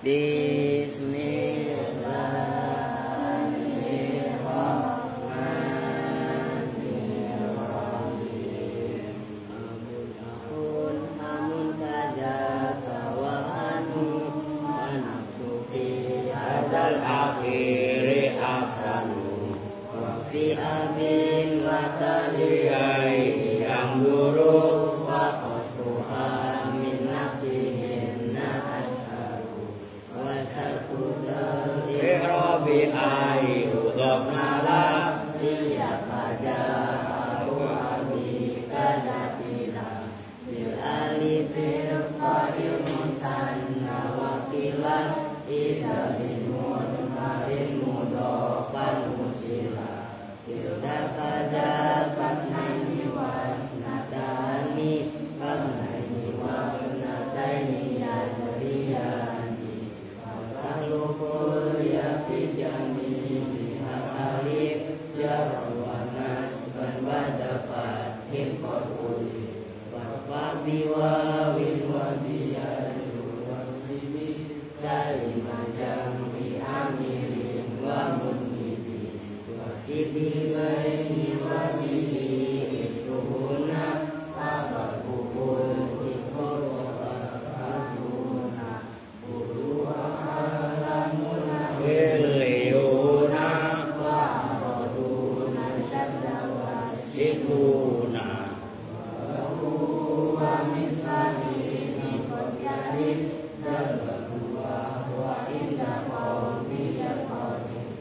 Bismillahirrahmanirrahim. Amun amun kadzaka wa anu manafsu fi hadzal akhiri asanu wa fi abin wa taliyai yang buruk wa qasruha min nafsihinna asharu wa sarkudar ihrabi ai udhafna la liya kaja abu abi kadatila bil alifir qail musanna wa kilan idalin mudmarin mudofan musila tilda kaja kasnani wasnatani kamnani wa nataini yadriyani tahluful ya fi jami'i alif jarwanas kan badafat himquli wa biwawin wa biyadu wa sini salimajam bi amirin wa munhibi wa sibi baini wa bihi isruhuna abakukul ikur wa abuna ulu wa alamuna wiliyuna wa araduna syaddawa situna wa mislani nikotyarin dan berdua wa indah qawmi yaqadim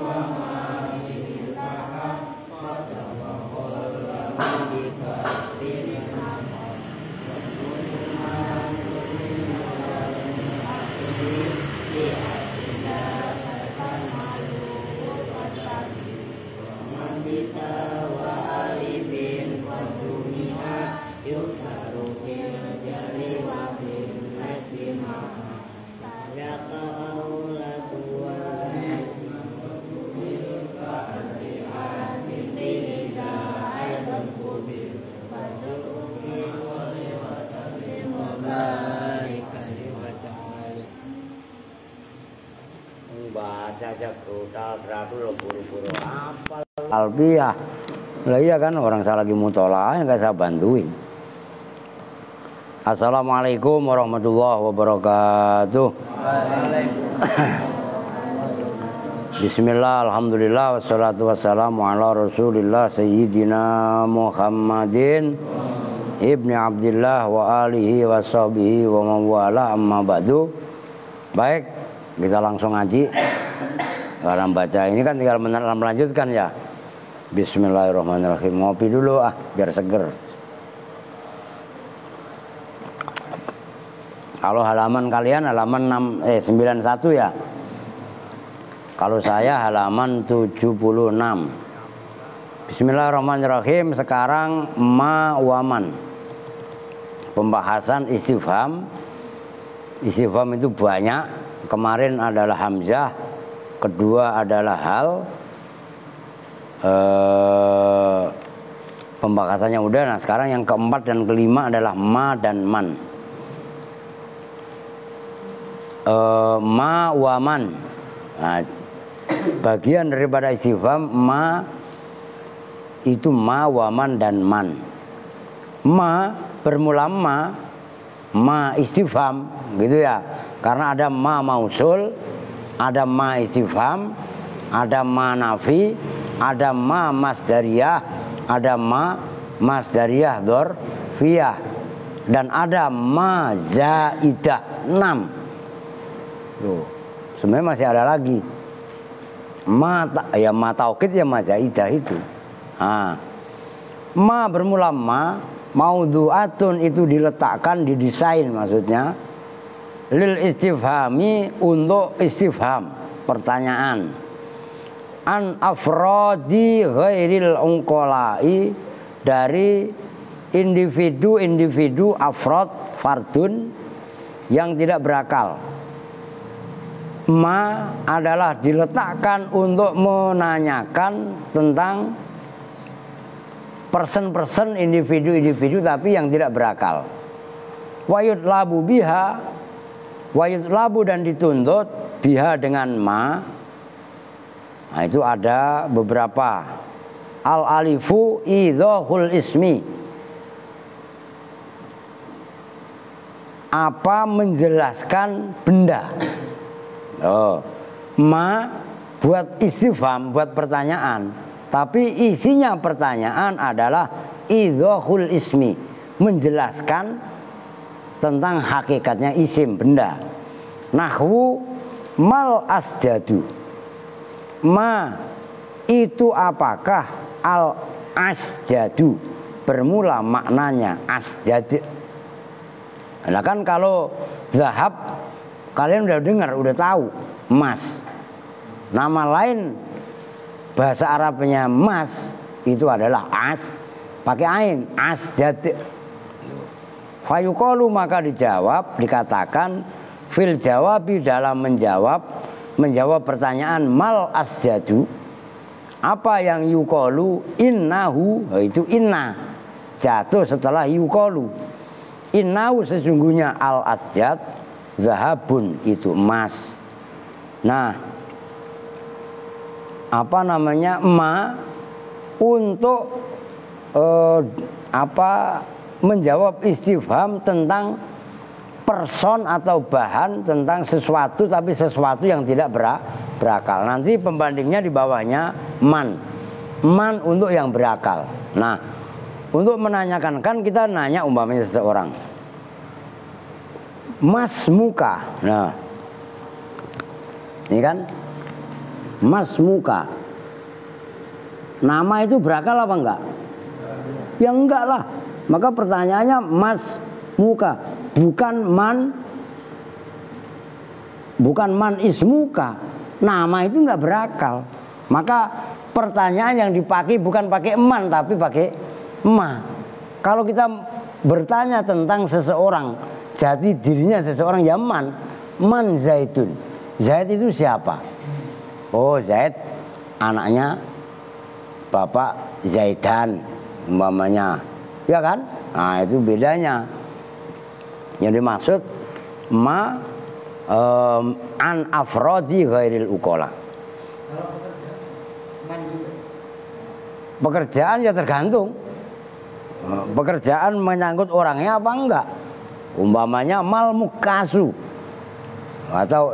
wa ma'amin tahap pada wa qollam dikasrin amal wa nurin di asina katan malu wa tadi wa mandita wa alifin wa dunia yuksaru fil jari wa fil nasbi ma'a yaka aulatu wa nasbi wa adri'an binti ida aydan kubir wa tu'uki wa sallim wa barik alaihi wa ta'ala baca jakuta beratul buru-buru apa albiah lah iya kan orang saya lagi mutola yang gak saya bantuin. Assalamualaikum warahmatullahi wabarakatuh. Bismillah, alhamdulillah, wassalatu wassalamu ala rasulillah sayyidina Muhammadin ibni Abdillah wa alihi wa sahbihi wa mawala amma ba'du. Baik, kita langsung ngaji. Dalam baca ini kan tinggal melanjutkan ya. Bismillahirrahmanirrahim. Ngopi dulu biar seger. Kalau halaman kalian halaman 91 ya. Kalau saya halaman 76. Bismillahirrahmanirrahim. Sekarang ma waman. Pembahasan istifham. Istifham itu banyak. Kemarin adalah hamzah, kedua adalah hal. Pembahasannya udah. Nah sekarang yang keempat dan kelima adalah ma dan man. Ma wa man. Nah, bagian daripada istifham ma itu ma wa man dan man. Ma bermula ma istifham gitu ya. Karena ada ma mausul, ada ma istifham, ada ma nafi, ada ma masdariyah, ada ma masdariyah dzarfiyah, dan ada ma zaidah 6. Tuh, sebenarnya masih ada lagi. Ma taukid ya ma zaidah itu. Ma bermula maudhu'atun itu diletakkan, didesain maksudnya. Lil istifhami untuk istifham, pertanyaan. An afrodi ghairil ungkolai, dari individu-individu afrod fardun yang tidak berakal. Ma adalah diletakkan untuk menanyakan tentang person-person, individu-individu tapi yang tidak berakal. Wayut labu biha, wayut labu dan dituntut biha dengan ma. Nah itu ada beberapa. Al alifu idhahul ismi, apa menjelaskan benda. Ma buat istifham, buat pertanyaan, tapi isinya pertanyaan adalah idhahul ismi, menjelaskan tentang hakikatnya isim benda. Nahwu mal asjadu, ma itu apakah al asjadu, bermula maknanya asjad. Nah kan kalau zahab kalian udah dengar, udah tahu emas. Nama lain bahasa Arabnya emas itu adalah as, pakai ain, asjad. Fayuqalu maka dijawab, dikatakan fil jawabi dalam menjawab pertanyaan mal asjadu, apa yang yuqalu innahu, itu inna jatuh setelah yuqalu. Innahu sesungguhnya al asjad zahabun itu emas. Nah, apa namanya ma untuk menjawab istifham tentang person atau bahan tentang sesuatu, tapi sesuatu yang tidak berakal. Nanti pembandingnya di bawahnya man untuk yang berakal. Nah, untuk menanyakan, kan kita nanya umpamanya seseorang, mas muka. Nah, ini kan mas muka, nama itu berakal apa enggak? Ya enggak lah. Maka pertanyaannya mas muka, bukan man ismuka. Nama itu enggak berakal. Maka pertanyaan yang dipakai bukan pakai man tapi pakai ma. Kalau kita bertanya tentang seseorang, jati dirinya seseorang, ya man Zaidun. Zaid itu siapa? Oh, Zaid anaknya Bapak Zaidan umpamanya. Ya kan? Nah itu bedanya. Yang dimaksud ma an afrodi ghairil uqala. Pekerjaan ya tergantung. Pekerjaan menyangkut orangnya apa enggak. Umpamanya mal mukasu, atau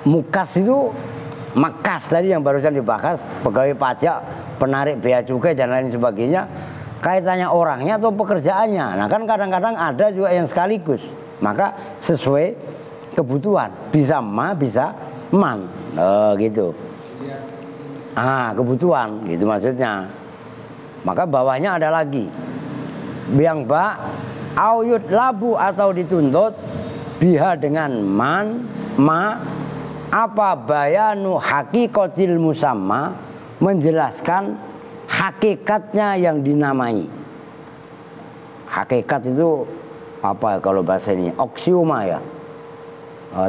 mukas itu makas tadi yang barusan dibahas, pegawai pajak, penarik bea cukai dan lain sebagainya. Kaitannya orangnya atau pekerjaannya. Nah kan kadang-kadang ada juga yang sekaligus. Maka sesuai kebutuhan, bisa ma, bisa man, gitu. Kebutuhan, gitu maksudnya. Maka bawahnya ada lagi, biang ba, auyut labu atau dituntut, biha dengan man, ma, apa bayanu hakikotil musamma, menjelaskan hakikatnya yang dinamai. Hakikat itu apa kalau bahasa ini? Oksioma ya.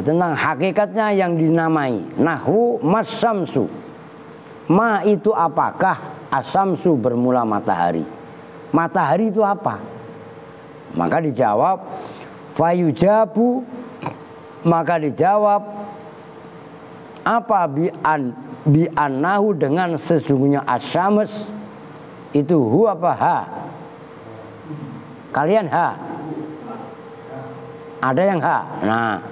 Tentang hakikatnya yang dinamai. Nahwu masamsu. Ma itu apakah? Asamsu bermula matahari. Matahari itu apa? Maka dijawab fayujabu, maka dijawab apa bi'annahu dengan sesungguhnya asyams itu hu apa ha? Kalian ha? Ada yang ha? Nah,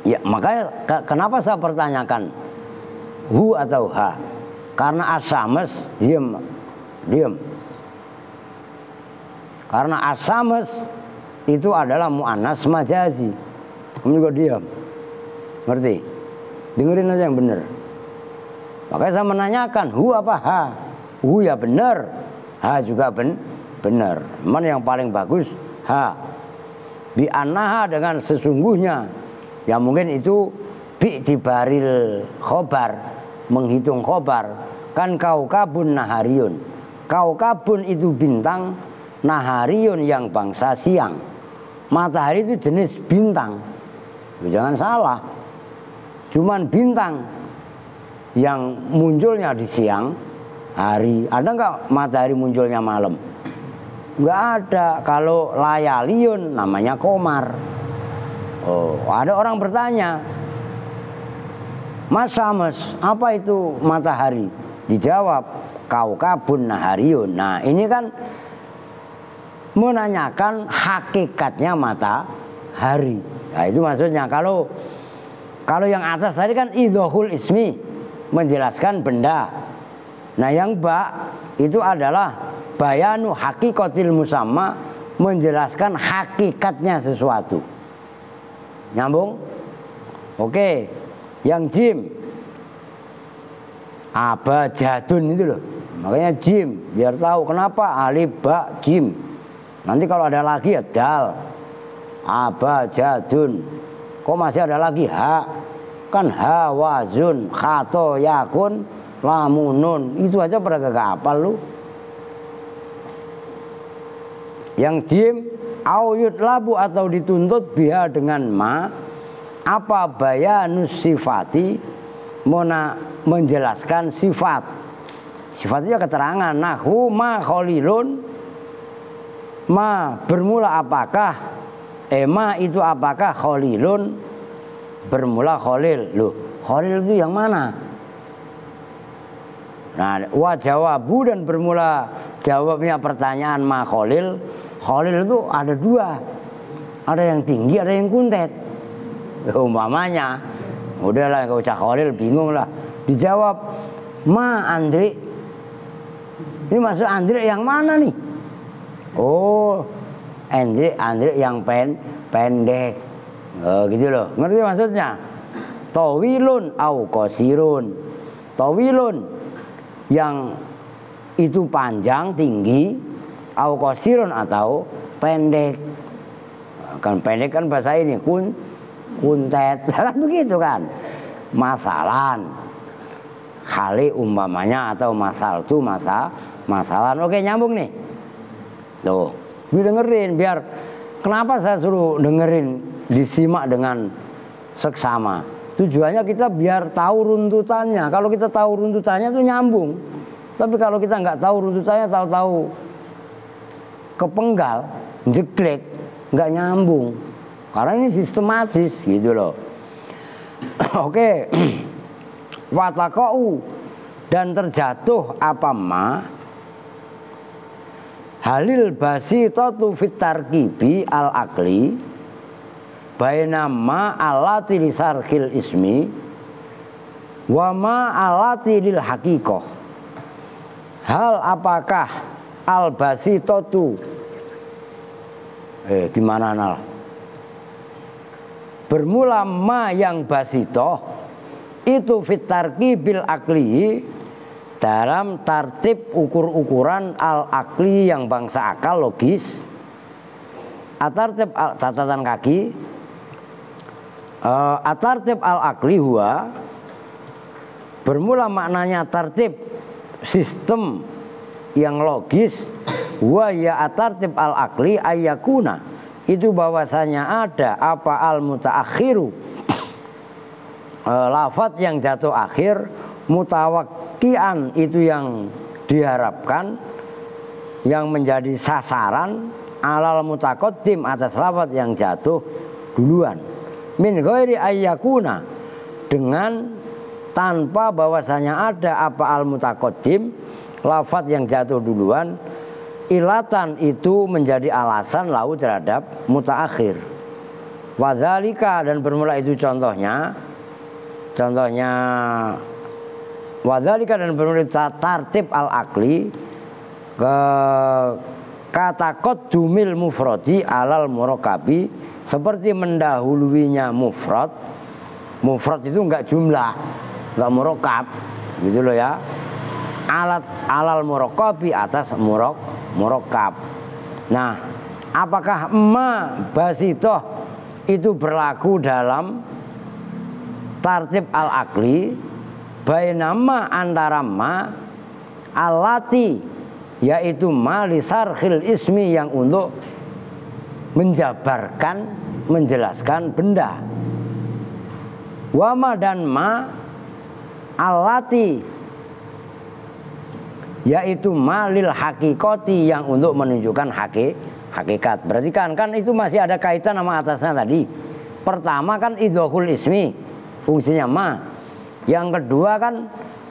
ya makanya kenapa saya pertanyakan hu atau ha? Karena asyams diam. Karena asyams itu adalah muannas majazi. Kamu juga diam. Ngerti? Dengerin aja yang benar. Makanya saya menanyakan hu apa ha? Hu ya benar, ha juga benar. Mana yang paling bagus? Ha. Bi annaha dengan sesungguhnya. Ya mungkin itu bi tibaril khobar, menghitung khobar. Kan kaukabun nahariyun. Kaukabun itu bintang, nahariyun yang bangsa siang. Matahari itu jenis bintang. Jangan salah. Cuman bintang yang munculnya di siang hari. Ada nggak matahari munculnya malam? nggak ada. Kalau layaliun namanya komar. Oh, ada orang bertanya, Mas Sames, apa itu matahari? Dijawab, kaukabun nahariun. Nah, ini kan menanyakan hakikatnya matahari. Nah, itu maksudnya. Kalau yang atas tadi kan idhohul ismi, menjelaskan benda. Nah, yang ba itu adalah bayanu hakikatil musamma, menjelaskan hakikatnya sesuatu. Nyambung? Oke. Yang jim, abajadun itu loh. Makanya jim, biar tahu kenapa alif ba jim. Nanti kalau ada lagi ya dal, abajadun. Kok masih ada lagi ha? Kan hawazun, khato yakun, lamunun. Itu aja pada gak hafal lu. Yang jim, auyut labu atau dituntut biha dengan ma. Apa bayanus sifati, menjelaskan sifat. Sifatnya keterangan. Nahu ma kholilun, ma bermula apakah, ma itu apakah kholilun, bermula kholil. Loh, kholil itu yang mana? Nah, wa jawabu dan bermula jawabnya pertanyaan ma kholil. Kholil itu ada dua, ada yang tinggi, ada yang kuntet. Umpamanya, udahlah gak usah kholil, bingung lah. Dijawab, ma Andri. Ini maksud Andri yang mana nih? Oh, Andri yang pendek. Oh, gitu loh. Ngerti maksudnya? Tawilun au qasirun. Tawilun yang itu panjang, tinggi, au qasirun atau pendek. Kan pendek kan bahasa ini kuntet, kan begitu kan. Masalan, kali umpamanya atau masal tu masalan. Oke, nyambung nih. Tuh, dengerin biar. Kenapa saya suruh dengerin, disimak dengan seksama? Tujuannya kita biar tahu runtutannya. Kalau kita tahu runtutannya tuh nyambung. Tapi kalau kita nggak tahu runtutannya, tahu-tahu kepenggal, jeglek, nggak nyambung. Karena ini sistematis gitu loh. Oke. Watakau dan terjatuh apa ma halil basitatu fit tarkibi al akli bainama alati lisarkhil ismi wa ma alati lil haqiqah. Hal apakah al basitatu gimana nal? Bermula ma yang basitoh itu fitarki bil akli, dalam tartib ukur-ukuran al akli yang bangsa akal logis. Atartib catatan kaki. Atartib al akli huwa, bermula maknanya tartib sistem yang logis. Wa ya atartib al akli ayakuna, itu bahwasanya ada apa al mutaakhiru, lafadz yang jatuh akhir, mutawakkian itu yang diharapkan, yang menjadi sasaran, alal mutaqaddim atas lafadz yang jatuh duluan, min ghairi ayyakuna, dengan tanpa bahwasanya ada apa al mutaqaddim, lafadz yang jatuh duluan, ilatan itu menjadi alasan lahu terhadap mutaakhir. Wadzalika dan bermula itu contohnya wadzalika dan bermula tartib al akli ke kata qaddumil mufradi alal murakabi, seperti mendahuluinya mufrad. Mufrad itu enggak jumlah, enggak murakab gitu loh ya. Alat alal murakabi atas murakab. Nah, apakah ma basitoh itu berlaku dalam tartib al-akli? Bainama antara ma alati, yaitu ma lisarkhil ismi, yang untuk menjabarkan, menjelaskan benda. Wama dan ma alati yaitu malil hakikoti yang untuk menunjukkan hakikat. Berarti kan itu masih ada kaitan sama atasnya tadi. Pertama kan idhoful ismi, fungsinya ma. Yang kedua kan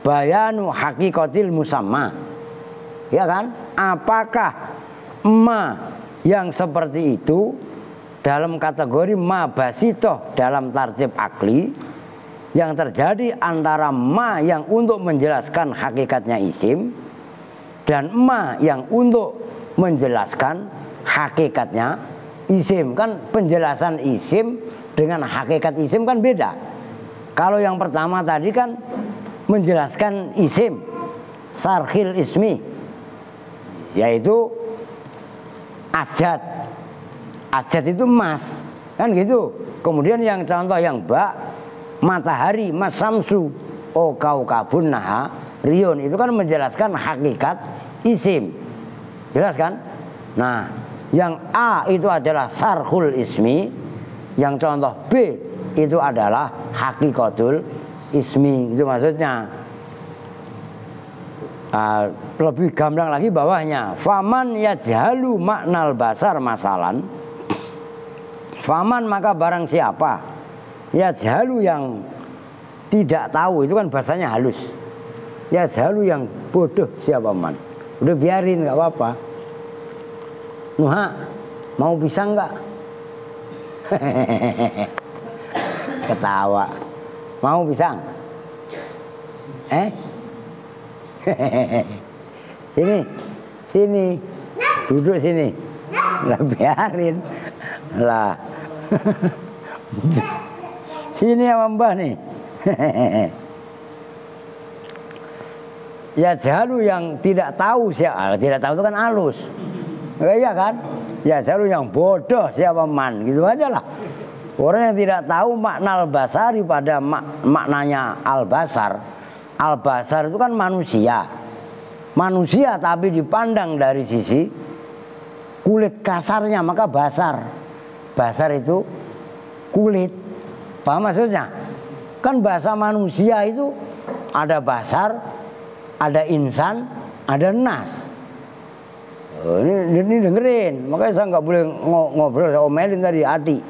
bayanu hakikotil musamma. Ya kan? Apakah ma yang seperti itu dalam kategori ma basitoh dalam tartib akli yang terjadi antara ma yang untuk menjelaskan hakikatnya isim dan ma yang untuk menjelaskan hakikatnya isim. Kan penjelasan isim dengan hakikat isim kan beda. Kalau yang pertama tadi kan menjelaskan isim, sarhil ismi, yaitu asjad. Asjad itu emas, kan gitu. Kemudian yang contoh yang ba, matahari, mas samsu, o kaukabun naha rion, itu kan menjelaskan hakikat isim. Jelas kan? Nah, yang A itu adalah sarhul ismi, yang contoh B itu adalah hakikatul ismi. Itu maksudnya. Lebih gamblang lagi bawahnya, faman yajhalu maknal basar masalan, faman maka barang siapa yajhalu yang tidak tahu, itu kan bahasanya halus, yajhalu yang bodoh siapa man, udah biarin nggak apa-apa. Nuha mau pisang nggak? Ketawa. Mau pisang? Sini, duduk sini. Lah biarin. Lah. Sini sama Mbah nih. Ya jalu yang tidak tahu siapa, tidak tahu itu kan halus. Iya kan? Ya jalu yang bodoh siapa man, gitu aja lah. Orang yang tidak tahu makna al-basari pada maknanya al-basar. Al-basar itu kan manusia. Manusia tapi dipandang dari sisi kulit kasarnya, maka basar. Basar itu kulit. Paham maksudnya? Kan bahasa manusia itu ada basar, ada insan, ada nas. Ini dengerin, makanya saya nggak boleh ngobrol, saya omelin tadi adik.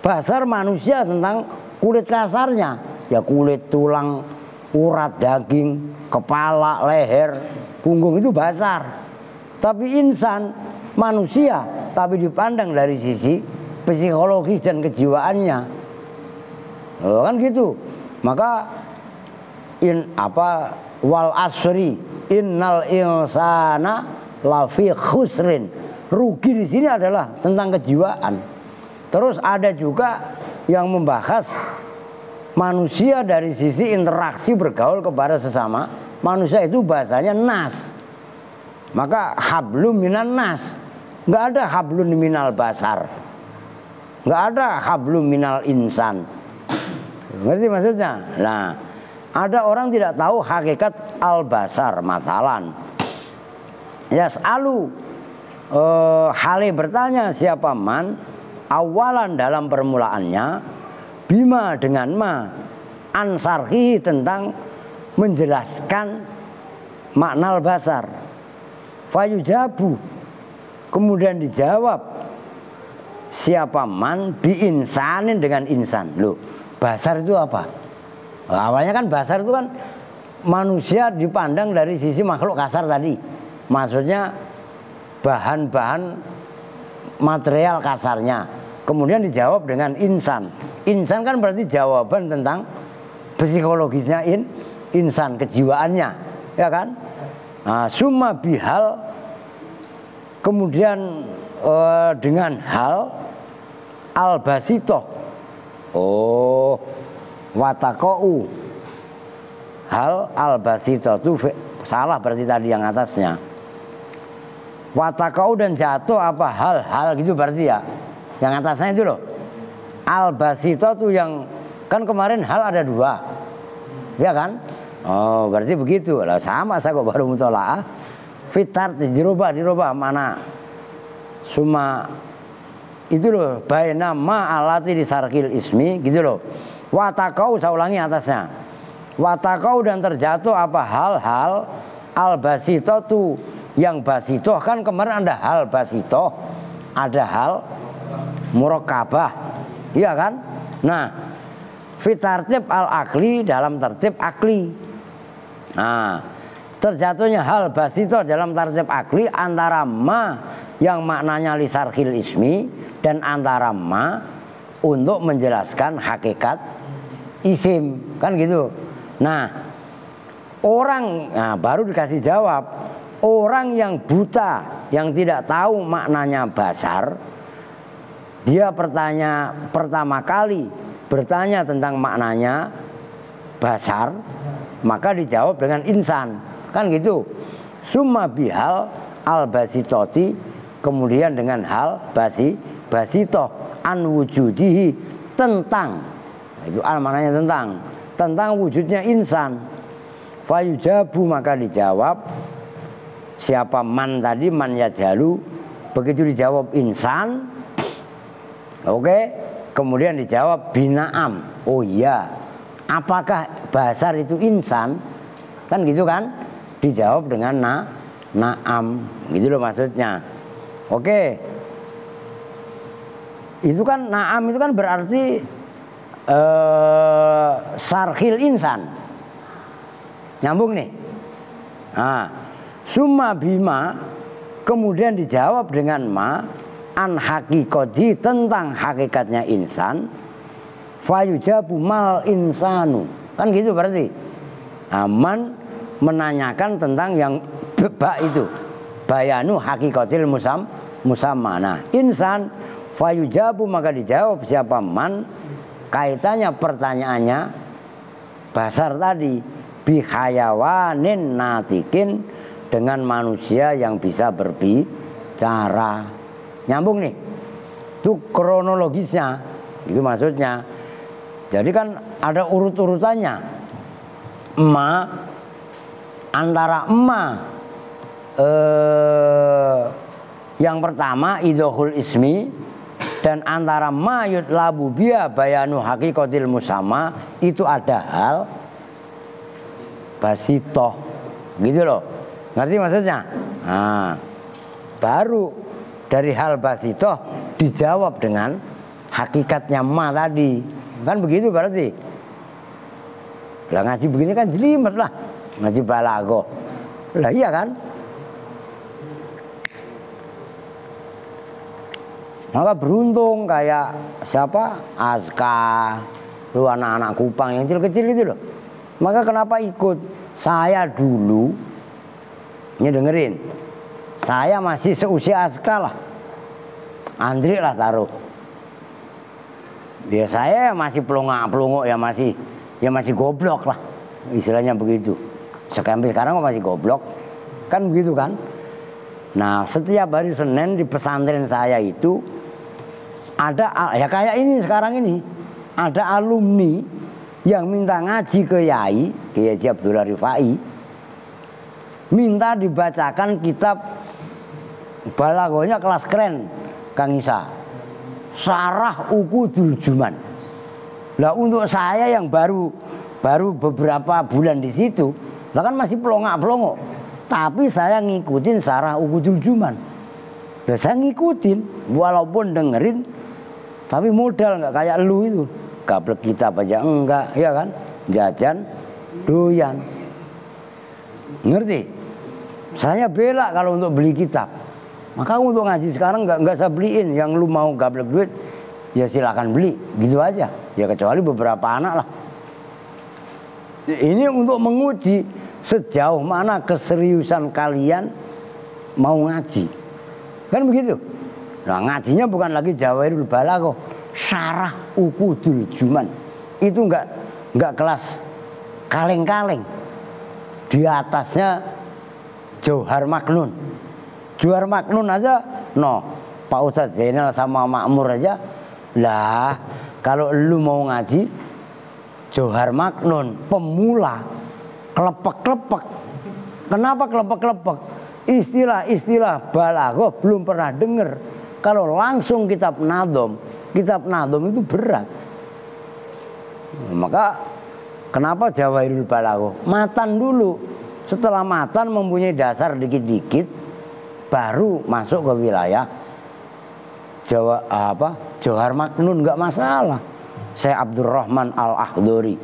Basar manusia tentang kulit kasarnya, ya kulit, tulang, urat, daging, kepala, leher, punggung itu basar. Tapi insan manusia, tapi dipandang dari sisi psikologis dan kejiwaannya. Kan gitu. Maka wal asri innal insana lafi khusrin. Rugi di sini adalah tentang kejiwaan. Terus ada juga yang membahas manusia dari sisi interaksi bergaul kepada sesama manusia, itu bahasanya nas. Maka hablum minan nas, nggak ada hablum minal basar, nggak ada hablum minal insan. Ngerti maksudnya? Nah, ada orang tidak tahu hakikat al-basar masalan. Yas'alu hale bertanya siapa man awalan dalam permulaannya bima dengan ma ansarhi tentang menjelaskan makna al-basar. Fayujabu kemudian dijawab siapa man bi insanin dengan insan. Loh, basar itu apa? Awalnya kan basar itu kan manusia dipandang dari sisi makhluk kasar tadi. Maksudnya bahan-bahan material kasarnya. Kemudian dijawab dengan insan. Insan kan berarti jawaban tentang psikologisnya insan, kejiwaannya, ya kan? Nah, summa bihal kemudian dengan hal al-basitoh. Oh, watakou. Hal al-basitoh itu salah berarti tadi yang atasnya. Watakau dan jatuh apa hal-hal gitu berarti ya. Yang atasnya itu loh. Al-basito tuh yang kan kemarin hal ada dua. Ya kan? Oh, berarti begitu. Lah sama saya kok baru mutolaah. Fitar dirubah mana? Suma itu loh, baina ma alati di sarkil ismi gitu loh. Watakau saya ulangi atasnya. Watakau dan terjatuh apa hal-hal Al-basitoh tuh yang basitoh kan kemarin ada hal basitoh, ada hal murakkabah, iya kan? Nah, fi tartib al-akli dalam tertib akli. Nah, terjatuhnya hal basitoh dalam tertib akli antara ma yang maknanya lisarhil ismi dan antara ma untuk menjelaskan hakikat isim, kan gitu. Nah, baru dikasih jawab, orang yang buta, yang tidak tahu maknanya basar, dia pertama kali bertanya tentang maknanya basar, maka dijawab dengan insan, kan gitu. Summa bihal al basitoti, kemudian dengan hal basitoh an wujudihi, tentang, itu al maknanya tentang wujudnya insan. Fayujabu, maka dijawab siapa man tadi, man yajhalu, begitu dijawab insan, oke, kemudian dijawab binaam, oh iya, apakah basar itu insan, kan gitu kan, dijawab dengan naam, gitu loh maksudnya. Oke, itu kan naam itu kan berarti sarhil insan. Nyambung nih. Nah, summa bima, kemudian dijawab dengan ma an hakikoti, tentang hakikatnya insan. Fayujabu mal insanu, kan gitu berarti. Aman menanyakan tentang yang bebak itu, bayanu hakikotil musamma. Nah, insan fayujabu, maka dijawab siapa man, kaitannya pertanyaannya basar tadi, bihayawanin natikin, dengan manusia yang bisa berbicara. Nyambung nih, itu kronologisnya, itu maksudnya. Jadi kan ada urut-urutannya. Antara yang pertama idhohul ismi, dan antara ma yutlabu biya bayanu hakikotil musamma, itu ada hal basitoh, gitu loh, ngerti maksudnya? Nah, baru dari hal basitoh dijawab dengan hakikatnya ma tadi, kan begitu berarti. Lah ngaji begini kan jelimet lah, ngaji balaghah, lah iya kan? Maka beruntung kayak siapa, Aska, lu anak-anak Kupang yang kecil-kecil itu loh. Maka kenapa ikut? Saya dulu, ini dengerin, saya masih seusia Aska lah, Andri lah taruh. Ya saya masih pelongok ya masih goblok lah, istilahnya begitu. Sampai sekarang masih goblok, kan begitu kan? Nah, setiap hari Senin di pesantren saya itu ada, ya kayak ini sekarang ini, ada alumni yang minta ngaji ke Kiai Haji Abdullah Rifai, minta dibacakan kitab balaghahnya kelas keren Kang Isa, Syarah Uqudul Juman. Lah untuk saya yang baru beberapa bulan di situ, lah kan masih pelongok, tapi saya ngikutin Syarah Uqudul Juman. Lah saya ngikutin walaupun dengerin, tapi modal nggak kayak lu itu. Gablek kitab aja enggak, ya kan? Jajan doyan. Ngerti? Saya bela kalau untuk beli kitab. Maka untuk ngaji sekarang enggak saya beliin. Yang lu mau gablek duit, ya silakan beli, gitu aja. Ya kecuali beberapa anak lah. Ini untuk menguji sejauh mana keseriusan kalian mau ngaji. Kan begitu? Nah, ngajinya bukan lagi Jawahirul Balaghah, Syarah Uqudul Juman. Itu enggak kelas kaleng-kaleng. Di atasnya Johar Maknun. Johar Maknun aja Pak Ustadz Zainal sama Makmur aja. Lah, kalau lu mau ngaji Johar Maknun pemula, kelepek-kelepek. Kenapa kelepek-kelepek? Istilah-istilah balaghah belum pernah dengar. Kalau langsung kitab nadom itu berat. Maka kenapa Jawahirul Balaghah? Matan dulu, Setelah matan mempunyai dasar dikit-dikit, baru masuk ke wilayah Jawa Johar Maknun, nggak masalah. Syekh Abdurrahman Al-Akhdari.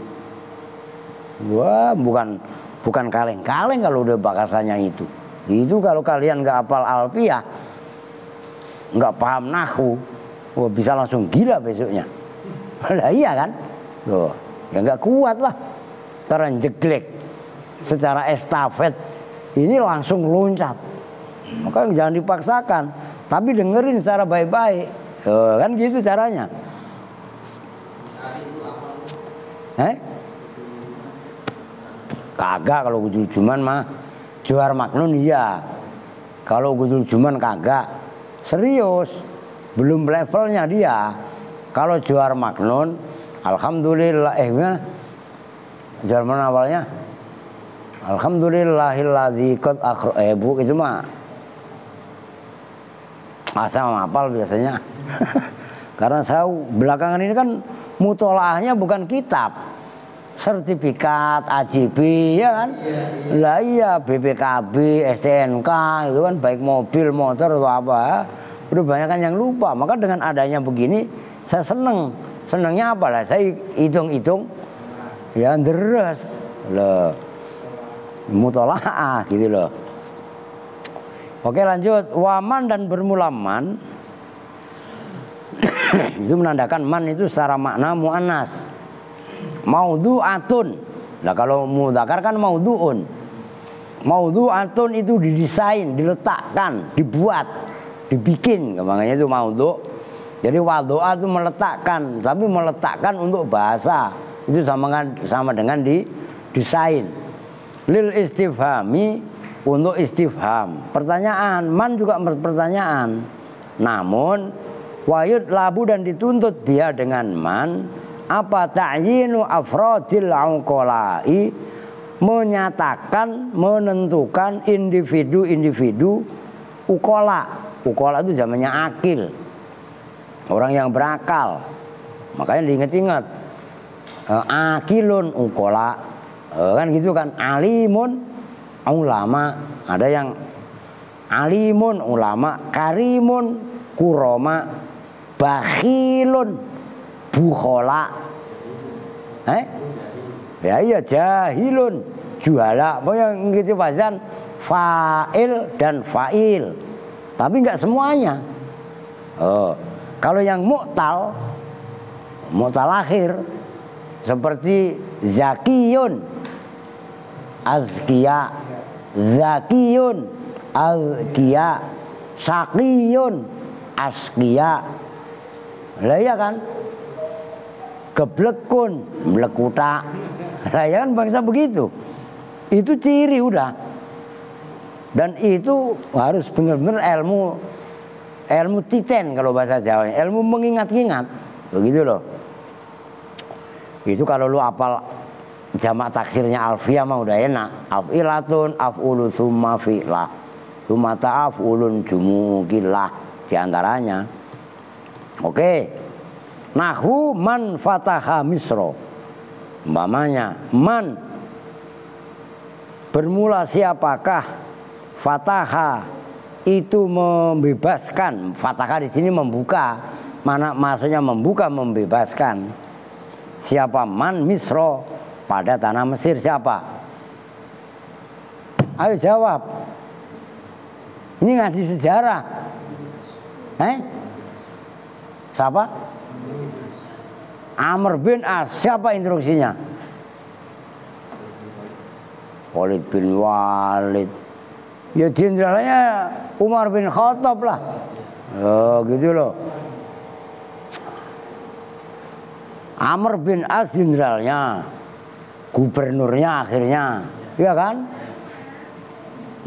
Wah, bukan kaleng-kaleng kalau udah bakasannya itu. Itu kalau kalian nggak hafal alfiyah, nggak paham nahwu, wah bisa langsung gila besoknya. Lah iya kan? Loh, ya nggak kuat lah. Karena jeglek secara estafet ini langsung loncat. Maka jangan dipaksakan, tapi dengerin secara baik-baik. Kan gitu caranya. Kagak kalau Gudul Juman mah. Johar Maknun iya. Kalau Gudul Juman kagak. Serius. Belum levelnya dia. Kalau Johar Maknun, alhamdulillah gimana? Johar Maknun awalnya? Alhamdulillahilladzi qad bu itu mah asal hafal biasanya. Karena saya belakangan ini kan mutolaahnya bukan kitab, sertifikat AJB ya kan. Lah iya BPKB, STNK itu kan baik mobil, motor atau apa. Udah banyak kan yang lupa. Maka dengan adanya begini saya seneng. Senengnya apa lah? Saya hitung-hitung ya deres loh. Mutolaah gitu loh. Oke lanjut. Waman dan bermula man itu menandakan man itu secara makna mu'annas. Maudhu'atun. Nah kalau mudzakkar kan maudhu'un. Maudhu'atun itu didesain, diletakkan, dibuat, dibikin. Makanya itu maudhu'. Jadi wadhu'a itu meletakkan, tapi meletakkan untuk bahasa. Itu sama dengan didesain. Lil istifhami, untuk istifham, pertanyaan. Man juga pertanyaan. Namun wayud labu dan dituntut dia dengan man apa ta'yinu afrodil auqolai, menyatakan, menentukan individu-individu ukola. Ukola itu zamannya akil, orang yang berakal. Makanya diingat-ingat akilun ukola. Kan gitu kan. Alimun ulama, ada yang alimun ulama, karimun kuroma, bakhilun bukhola. Ya iya jahilun juhala. Pokoknya gitu pasan fa'il dan fa'il. Tapi enggak semuanya. Kalau yang mu'tal akhir seperti zakiyun azkiya, zakiyun azkiya, sakiyun askiya. Lah iya kan? Geblekun blekuta. Lah ya kan bangsa begitu. Itu ciri udah. Dan itu harus benar-benar ilmu titen kalau bahasa Jawa. Ilmu mengingat-ingat. Begitu loh. Itu kalau lu apal jamak taksirnya alfiyah mah udah enak. Af'ilatun, af'ulu, summa fi'lah, summa ta'af'ulun, jumu'kilah, diantaranya. Oke. Nahwu man fataha misro. Umpamanya man bermula siapakah, fataha itu membebaskan. Fataha di sini membuka. Mana maksudnya membuka, membebaskan. Siapa man misro pada tanah Mesir, siapa? Ayo jawab. Ini ngasih sejarah. Siapa? Amr bin As. Siapa instruksinya? Walid bin Walid. Ya jenderalnya Umar bin Khattab lah. Gitu loh. Amr bin As jenderalnya, gubernurnya akhirnya, ya kan?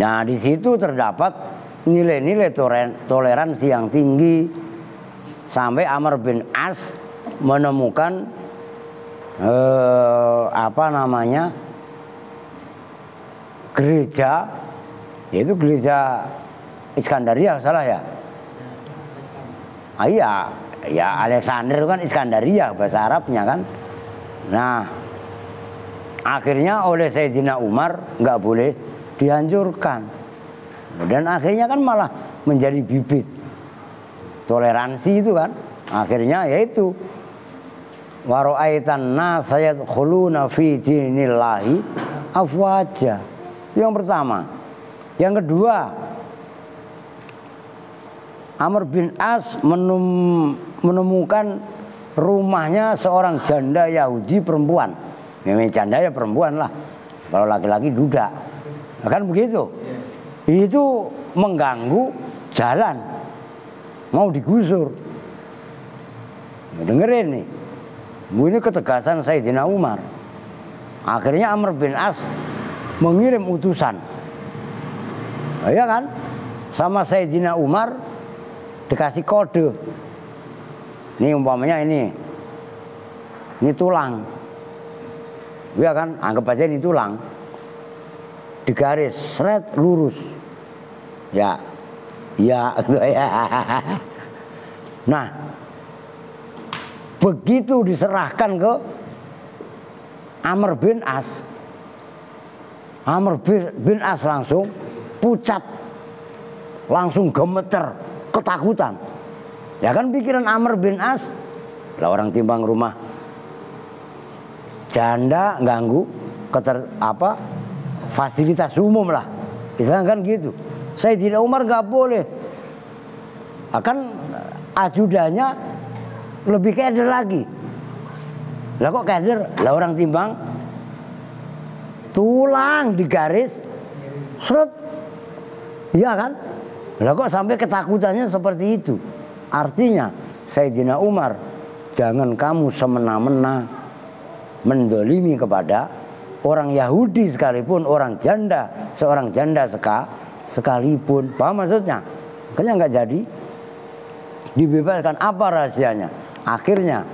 Nah di situ terdapat nilai-nilai toleransi yang tinggi sampai Amr bin As menemukan gereja, yaitu gereja Iskandaria, salah ya? Iya. Ya Alexander itu kan Iskandaria bahasa Arabnya kan. Nah akhirnya oleh Sayyidina Umar nggak boleh dihancurkan. Dan akhirnya kan malah menjadi bibit toleransi itu kan. Akhirnya yaitu wara'aitan nasa yadkhuluna fi dinillahi afwaja. Itu yang pertama. Yang kedua, Amr bin As menemukan rumahnya seorang janda Yahudi perempuan. Memang janda ya perempuan lah. Kalau laki-laki duda. Nah, kan begitu. Itu mengganggu jalan. Mau digusur. Nah, dengerin nih. Ini ketegasan Sayyidina Umar. Akhirnya Amr bin As mengirim utusan. Nah, ya kan? Sama Sayyidina Umar dikasih kode. Ini umpamanya ini tulang. Ya kan? Anggap aja ini tulang. Digaris, seret, lurus. Ya. Ya. Nah, begitu diserahkan ke Amr bin As, Amr bin As langsung pucat, langsung gemeter, ketakutan. Ya kan pikiran Amr bin As, lah orang timbang rumah janda ganggu fasilitas umum lah, istilahnya kan gitu. Sayyidina Umar nggak boleh, akan ajudannya lebih keder lagi. Lah kok keder? Lah orang timbang tulang digaris, seret, iya kan? Lah kok sampai ketakutannya seperti itu? Artinya Sayyidina Umar, jangan kamu semena-mena mendolimi kepada orang Yahudi sekalipun, orang janda, seorang janda sekalipun. Paham maksudnya? Makanya nggak jadi dibebaskan. Apa rahasianya? Akhirnya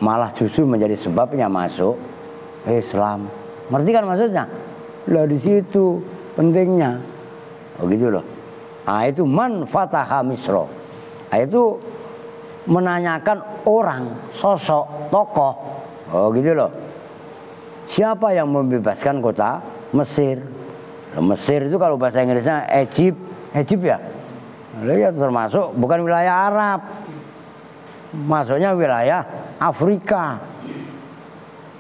malah justru menjadi sebabnya masuk Islam. Ngerti kan maksudnya? Lah di situ pentingnya. Oh gitu loh. Ah itu man fataha Misra. Ah itu menanyakan orang, sosok, tokoh. Oh gitu loh. Siapa yang membebaskan kota Mesir? Mesir itu kalau bahasa Inggrisnya Egypt ya. Ya termasuk bukan wilayah Arab. Masuknya wilayah Afrika.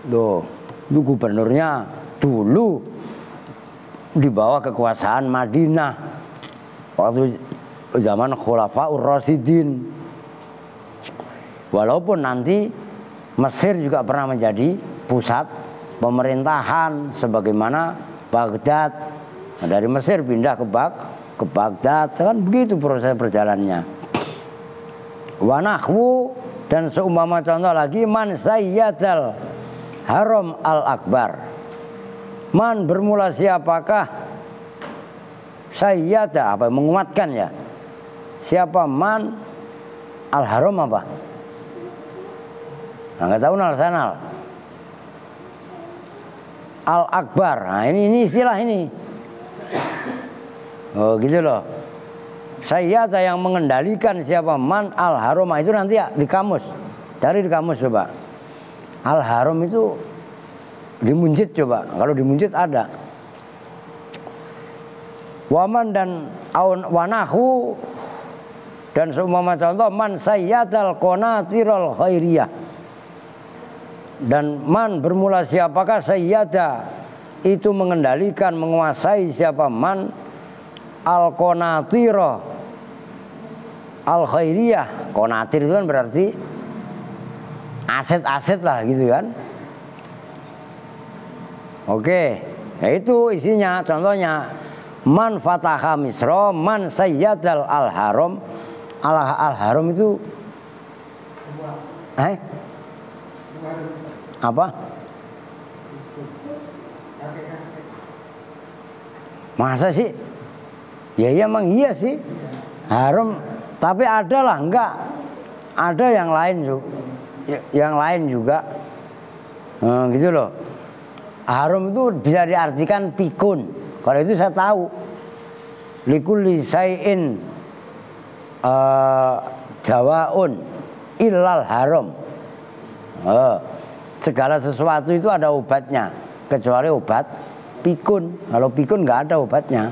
Loh, itu gubernurnya dulu di bawah kekuasaan Madinah waktu zaman Khulafaur Rasyidin. Walaupun nanti Mesir juga pernah menjadi pusat pemerintahan sebagaimana Baghdad. Nah, dari Mesir pindah ke Baghdad, kan begitu proses perjalanannya. Wa nahwu, dan seumpama contoh lagi, man sayyadal haram al akbar. Man bermula siapakah sayyada, apa menguatkan ya? Siapa man al haram apa? Nah, nggak tahu nal sanal. Al akbar. Nah, ini istilah ini. Oh gitu loh. Sayyada yang mengendalikan siapa man al haram, itu nanti ya di kamus. Cari di kamus coba. Al haram itu di Munjid coba. Kalau di Munjid ada. Waman dan wanahu, dan seumpama contoh man sayyadal qanatirul khairiyah. Dan man bermula siapakah sayyada itu mengendalikan, menguasai siapa man al qanatira al khairiyah. Qanatir itu kan berarti aset-aset lah gitu kan. Oke, ya itu isinya. Contohnya man fataha Misra, man sayyadal al haram. Al haram itu apa? Masa sih? Ya iya emang iya sih. Haram, tapi ada lah, enggak. Ada yang lain juga. Yang lain juga. Gitu loh. Haram itu bisa diartikan pikun. Kalau itu saya tahu. Likulli syai'in jawaun illal haram. Segala sesuatu itu ada obatnya kecuali obat pikun. Kalau pikun nggak ada obatnya.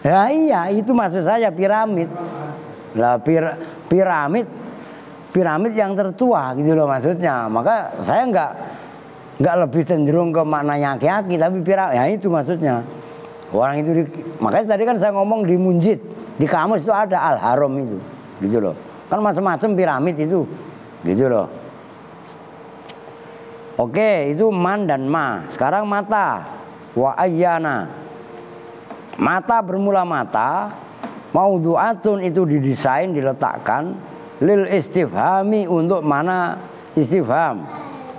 Ya iya, itu maksud saya piramid. Lah piramid yang tertua gitu loh maksudnya. Maka saya nggak lebih cenderung ke maknanya aki-aki, tapi piramid. Ya itu maksudnya. Orang itu makanya tadi kan saya ngomong di Munjid, di kamus itu ada Al-Haram itu, gitu loh. Kan macam-macam piramid itu, gitu loh. Oke, itu man dan ma. Sekarang mata. Wa ayyana. Mata bermula mata. Maudhu'atun itu didesain, diletakkan. Lil istifhami untuk mana istifham.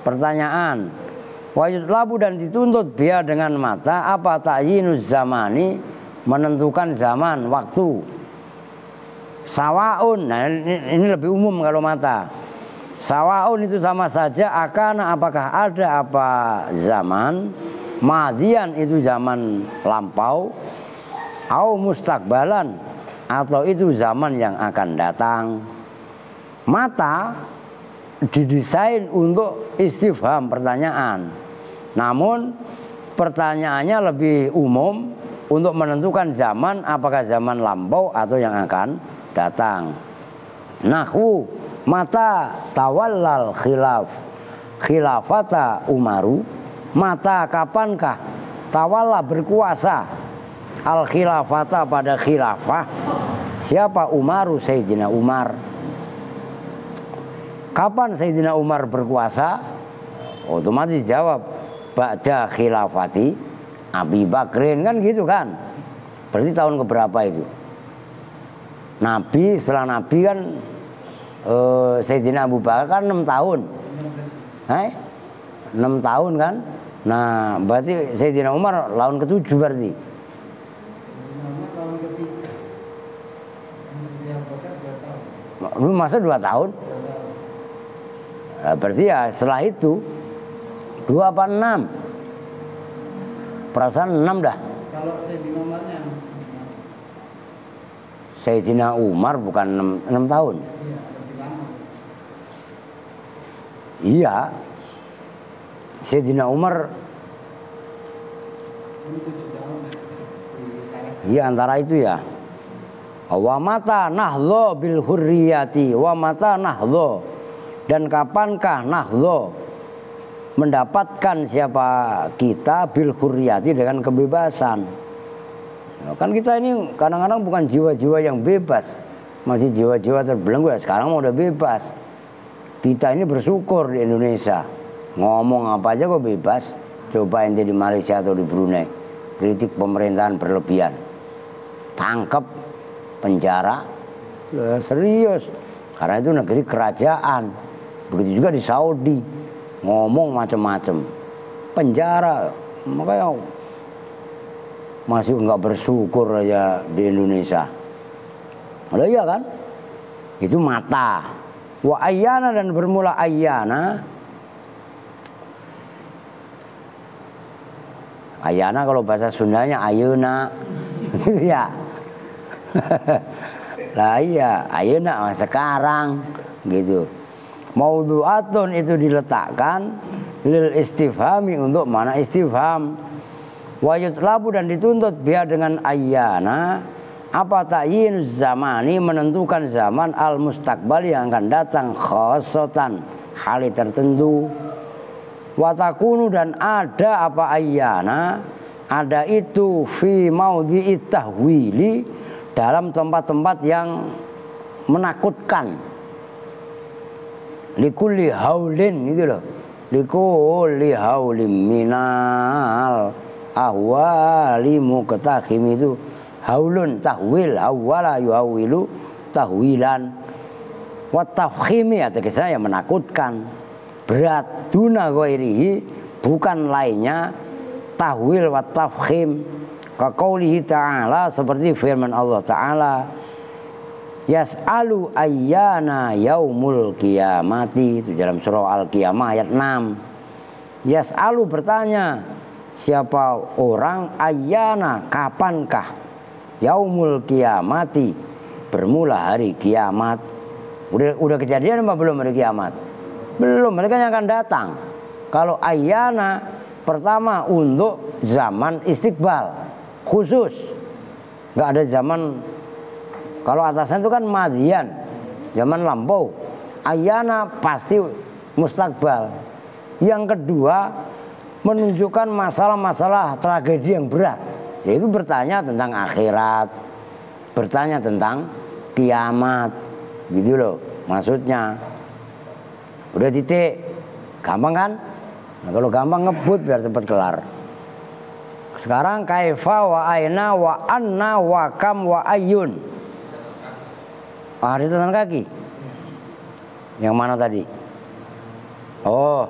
Pertanyaan. Wa yutlabu dan dituntut biar dengan mata. Apa ta'yinuz zamani. Menentukan zaman, waktu. Sawaun. Nah ini lebih umum kalau mata. Sawaun itu sama saja akan apakah ada apa zaman, madian itu zaman lampau, au mustakbalan atau itu zaman yang akan datang. Mata didesain untuk istifham pertanyaan. Namun pertanyaannya lebih umum untuk menentukan zaman apakah zaman lampau atau yang akan datang. Nahwu mata tawallal khilafata Umaru, mata kapankah tawalla berkuasa al khilafata pada khilafah siapa Umaru Sayyidina Umar. Kapan Sayyidina Umar berkuasa? Otomatis jawab ba'da khilafati Abi Bakrin, kan gitu kan. Berarti tahun keberapa itu? Nabi, setelah Nabi kan Sayyidina Abu Bakar kan 6 tahun. 6 tahun kan. Nah berarti Sayyidina Umar tahun ke-7 berarti. Lu masa 2 tahun? Nah, berarti ya setelah itu 2 apa 6? Perasaan 6 dah. Kalau Sayyidina Umarnya Sayyidina Umar bukan 6 tahun. Iya, Sayyidina Umar, iya antara itu ya. Wa mata nahdho bil hurriyati, wa mata nahdho, dan kapankah nahdho mendapatkan siapa kita bil hurriyati dengan kebebasan. Kan kita ini kadang-kadang bukan jiwa-jiwa yang bebas, masih jiwa-jiwa terbelenggu. Ya sekarang mau udah bebas. Kita ini bersyukur di Indonesia. Ngomong apa aja kok bebas. Coba ente di Malaysia atau di Brunei, kritik pemerintahan berlebihan, tangkap, penjara, serius. Karena itu negeri kerajaan. Begitu juga di Saudi, ngomong macam-macam, penjara. Makanya masih enggak bersyukur aja di Indonesia. Ada iya kan? Itu mata. Wa ayyana dan bermula ayyana. Ayyana kalau bahasa Sundanya ayeuna. Gitu ya. Lah iya, ayeuna sekarang gitu. Maudhu'atun itu diletakkan lil istifhami untuk mana istifham. Wa yutlabu dan dituntut biar dengan ayyana apa ta'yin zamani menentukan zaman al mustaqbal yang akan datang khosotan hali tertentu. Wa takunu dan ada apa ayyana ada itu fi maudhi'i tahwili dalam tempat-tempat yang menakutkan. Likulli haulin gitu loh. Likulli haulin minal ahwali muqtakhim itu haulun tahwil awwala yuhawilu tahwilan wa tafkhimi atau kisah yang menakutkan berat duna ghairihi bukan lainnya tahwil wa tafkhim ka qaulihi ta'ala seperti firman Allah Ta'ala yas'alu ayyana yaumul qiyamati itu dalam surah Al-Qiyamah ayat 6. Yas'alu bertanya siapa orang ayyana kapankah yaumul qiyamati bermula hari kiamat. Udah kejadian apa belum hari kiamat? Belum, mereka yang akan datang. Kalau ayyana pertama untuk zaman istiqbal khusus, nggak ada zaman. Kalau atasnya itu kan madian, zaman lampau. Ayyana pasti mustakbal. Yang kedua menunjukkan masalah-masalah tragedi yang berat, yaitu bertanya tentang akhirat, bertanya tentang kiamat, gitu loh maksudnya. Udah titik, gampang kan? Nah, kalau gampang ngebut biar cepat kelar. Sekarang kaifa wa aina wa anna wa kam wa ayun. Ada catatan kaki. Yang mana tadi? Oh,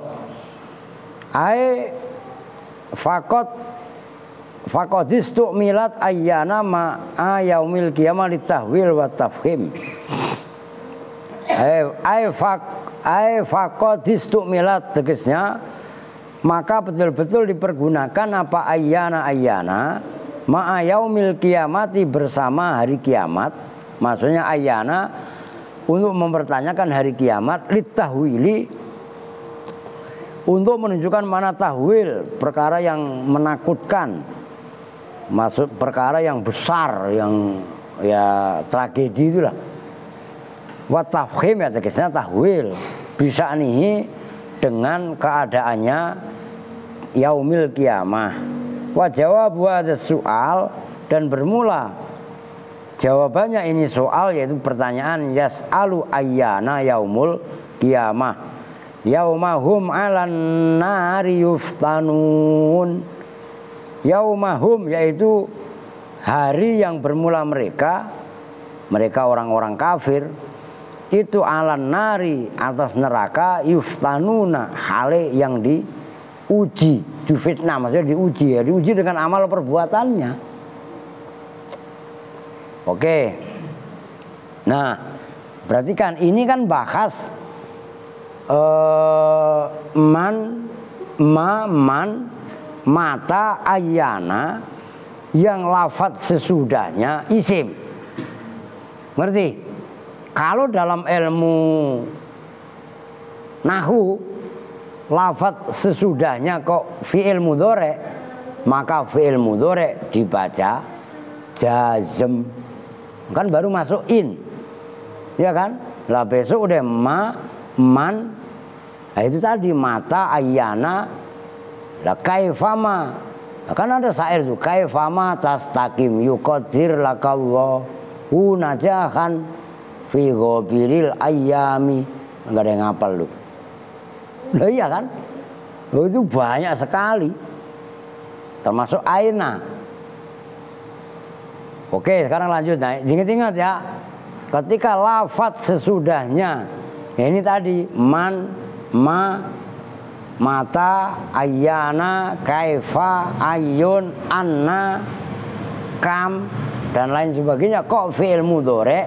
ai fakodistu milat ayyana ma yaumil qiyamah litahwil wa tafhim. Ai fakodistu milat tegasnya maka betul-betul dipergunakan apa ayyana ma yaumil qiyamati bersama hari kiamat. Maksudnya ayyana untuk mempertanyakan hari kiamat, litahwili untuk menunjukkan mana tahwil, perkara yang menakutkan, maksud perkara yang besar, yang ya tragedi itulah. Wa tafhim ya tegasnya tahwil, bisa nih dengan keadaannya yaumil qiyamah. Wa jawab hadza soal, dan bermula jawabannya ini soal, yaitu pertanyaan yas'alu ayyana yaumul qiyamah yaumahum 'alan nari yuftanun. Yaumahum yaitu hari yang bermula mereka orang-orang kafir itu 'alan nari atas neraka yuftanuna hale yang diuji, difitnah maksudnya diuji ya, diuji dengan amal perbuatannya. Oke. Nah, berarti kan ini kan bahas man mata ayyana yang lafadz sesudahnya isim. Ngerti? Kalau dalam ilmu nahu lafadz sesudahnya kok fi'il mudhari, maka fi'il mudhari dibaca jazm. Kan baru masuk in, ya kan? Lah besok udah man. Nah, itu tadi mata ayyana. Lah kaifama. Nah, kan ada syair tuh, kaifama tastaqim yuqaddir lakallahu najahan fi ghabiril ayyami. Enggak ada yang ngapal lu. Lah iya kan? Loh, itu banyak sekali. Termasuk aina. Oke, sekarang lanjut. Nah, ingat-ingat ya. Ketika lafadz sesudahnya, ya ini tadi man, mata, ayyana, kaifa, ayyun, anna, kam, dan lain sebagainya. Kok fi'il mudhari?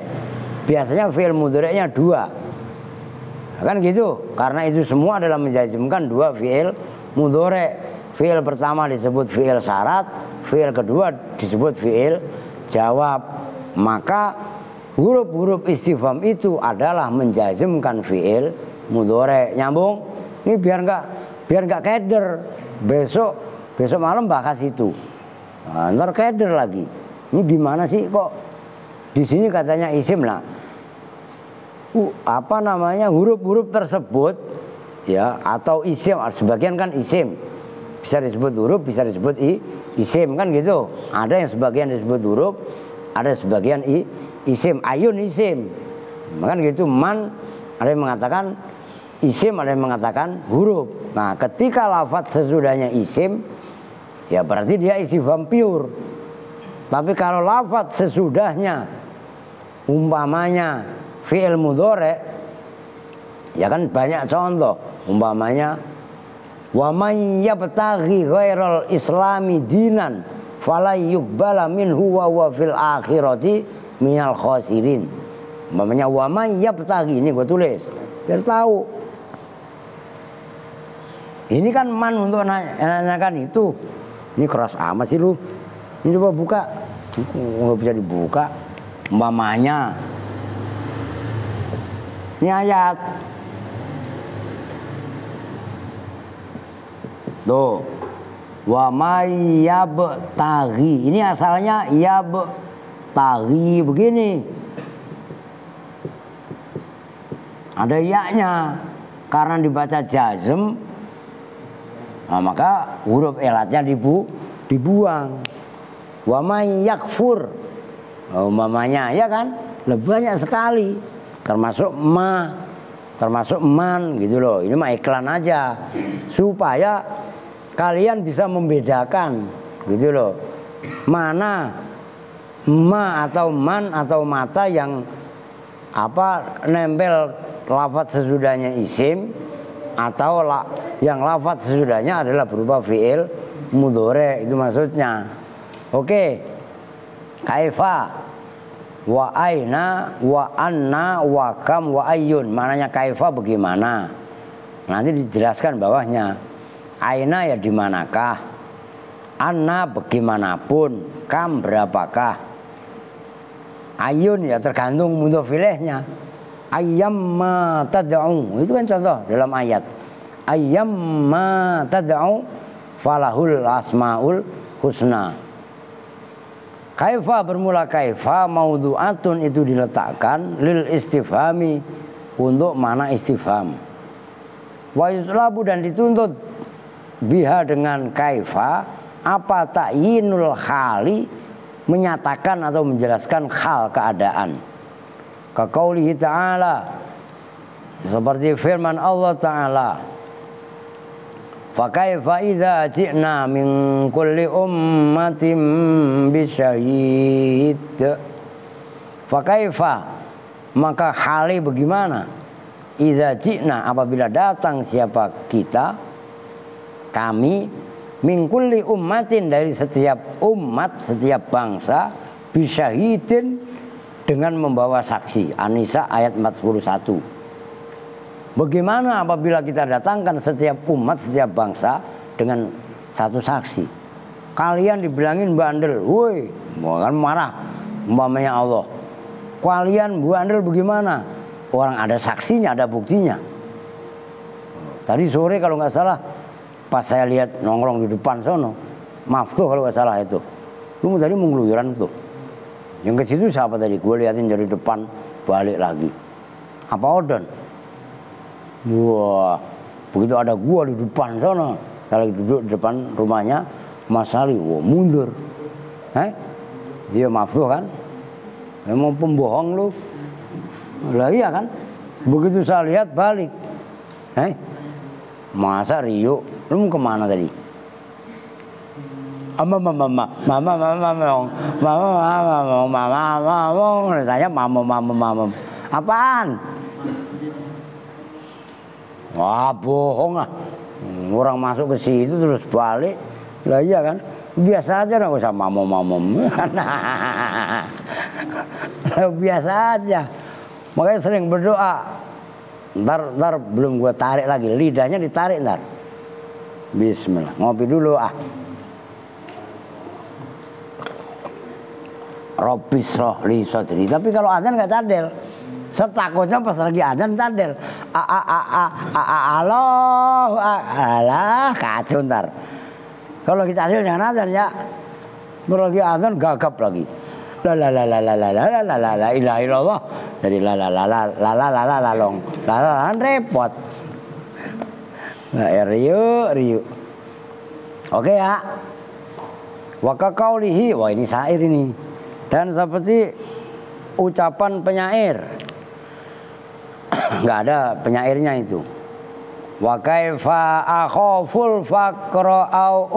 Biasanya fi'il mudhari'nya dua. Kan gitu. Karena itu semua adalah menjazmkan dua fi'il mudhari. Fi'il pertama disebut fi'il syarat, fi'il kedua disebut fi'il jawab. Maka huruf-huruf istifham itu adalah menjazmkan fi'il mudhari. Nyambung? Ini biar enggak keder. Besok malam bahas itu. Nah, ntar keder lagi. Ini gimana sih kok di sini katanya isim lah. Huruf-huruf tersebut ya, atau isim, sebagian kan isim. Bisa disebut huruf, bisa disebut isim kan gitu. Ada yang sebagian disebut huruf, ada sebagian isim. Ayun isim. Kan gitu. Man ada yang mengatakan isim, ada yang mengatakan huruf. Nah, ketika lafadz sesudahnya isim, ya berarti dia istifham pure. Tapi kalau lafadz sesudahnya umpamanya fi'il mudhari, ya kan banyak contoh. Umpamanya wa may yabtaghi ghairal islami dinan fala yuqbala minhu wa huwa fil akhirati minal khasirin. Umpamanya wa may yabtaghi, ini gue tulis biar tahu. Ini kan man untuk nanyakan itu. Ini keras amat sih lu. Ini coba buka. Nggak bisa dibuka. Umpamanya ini ayat Tuh. Wa may yabtaghi. Ini asalnya yabtaghi begini. Ada ya-nya. Karena dibaca jazm, nah, maka huruf elatnya dibuang. Wa may yakfur. Umpamanya ya kan? Lebih banyak sekali. Termasuk ma, termasuk man gitu loh. Ini mah iklan aja. Supaya kalian bisa membedakan gitu loh, mana ma atau man atau mata yang apa nempel lafaz sesudahnya isim, atau yang lafaz sesudahnya adalah berupa fiil mudhore, itu maksudnya. Oke. Kaifa wa aina wa anna wa kam wa ayyun. Maknanya kaifa bagaimana, nanti dijelaskan bawahnya. Aina ya di manakah, anna bagaimanapun, kam berapakah, ayun ya tergantung mudhof ilaihnya. Ayyamma tad'u, itu kan contoh dalam ayat. Ayyamma tad'u falahul asmaul husna. Kaifa bermula kaifa, maudhu'atun itu diletakkan lil istifhami, untuk mana istifham. Wa yuslabu dan dituntut biha dengan kaifa apa ta'yinul khali, menyatakan atau menjelaskan hal keadaan. Kaqaulihi ta'ala, seperti firman Allah Ta'ala, fa kaifa idza ji'na min kulli ummatin bisyahid. Fa kaifa, maka hali bagaimana, idza ji'na apabila datang siapa kita, kami, min kulli ummatin dari setiap umat, setiap bangsa, bisyahidin dengan membawa saksi. An-Nisa ayat 41. Bagaimana apabila kita datangkan setiap umat, setiap bangsa dengan satu saksi? Kalian dibilangin bandel, woi, kan marah umpamanya Allah. Kalian bandel bagaimana? Orang ada saksinya, ada buktinya. Tadi sore kalau nggak salah, pas saya lihat nongkrong di depan sono, Maftuh kalau nggak salah itu, lu tadi mau ngeluyuran tuh. Yang ke situ siapa tadi? Gue liatin dari depan, balik lagi. Apa Odon? Wah, begitu ada gua di depan sono, saya lagi duduk di depan rumahnya Mas Ali, wah mundur. Dia Maftuh kan? Emang pembohong lu. Lah iya kan? Begitu saya lihat balik. Masa Rio, lu mau kemana tadi? Mama, tanya mama, apaan? Wah bohong ah, orang masuk ke situ terus balik, lah iya kan? Biasa aja, nggak usah mama, biasa aja. Makanya sering berdoa. Ntar belum gue tarik lagi, lidahnya ditarik ntar. Bismillah, ngopi dulu ah. Robis rohli sodri. Tapi kalau adzan nggak cadel. Setakutnya pas lagi adzan cadel. Allah kacau ntar. Kalau kita cadel jangan adzan ya. Kalau lagi adzan gagap lagi. La ilaha illallah. Jadi la long. La repot. Nah, Rio. Oke ya. Wa kaqaulihi, wah ini syair ini. Dan seperti ucapan penyair. Enggak ada penyairnya itu. Wa kaifa akhaful faqra au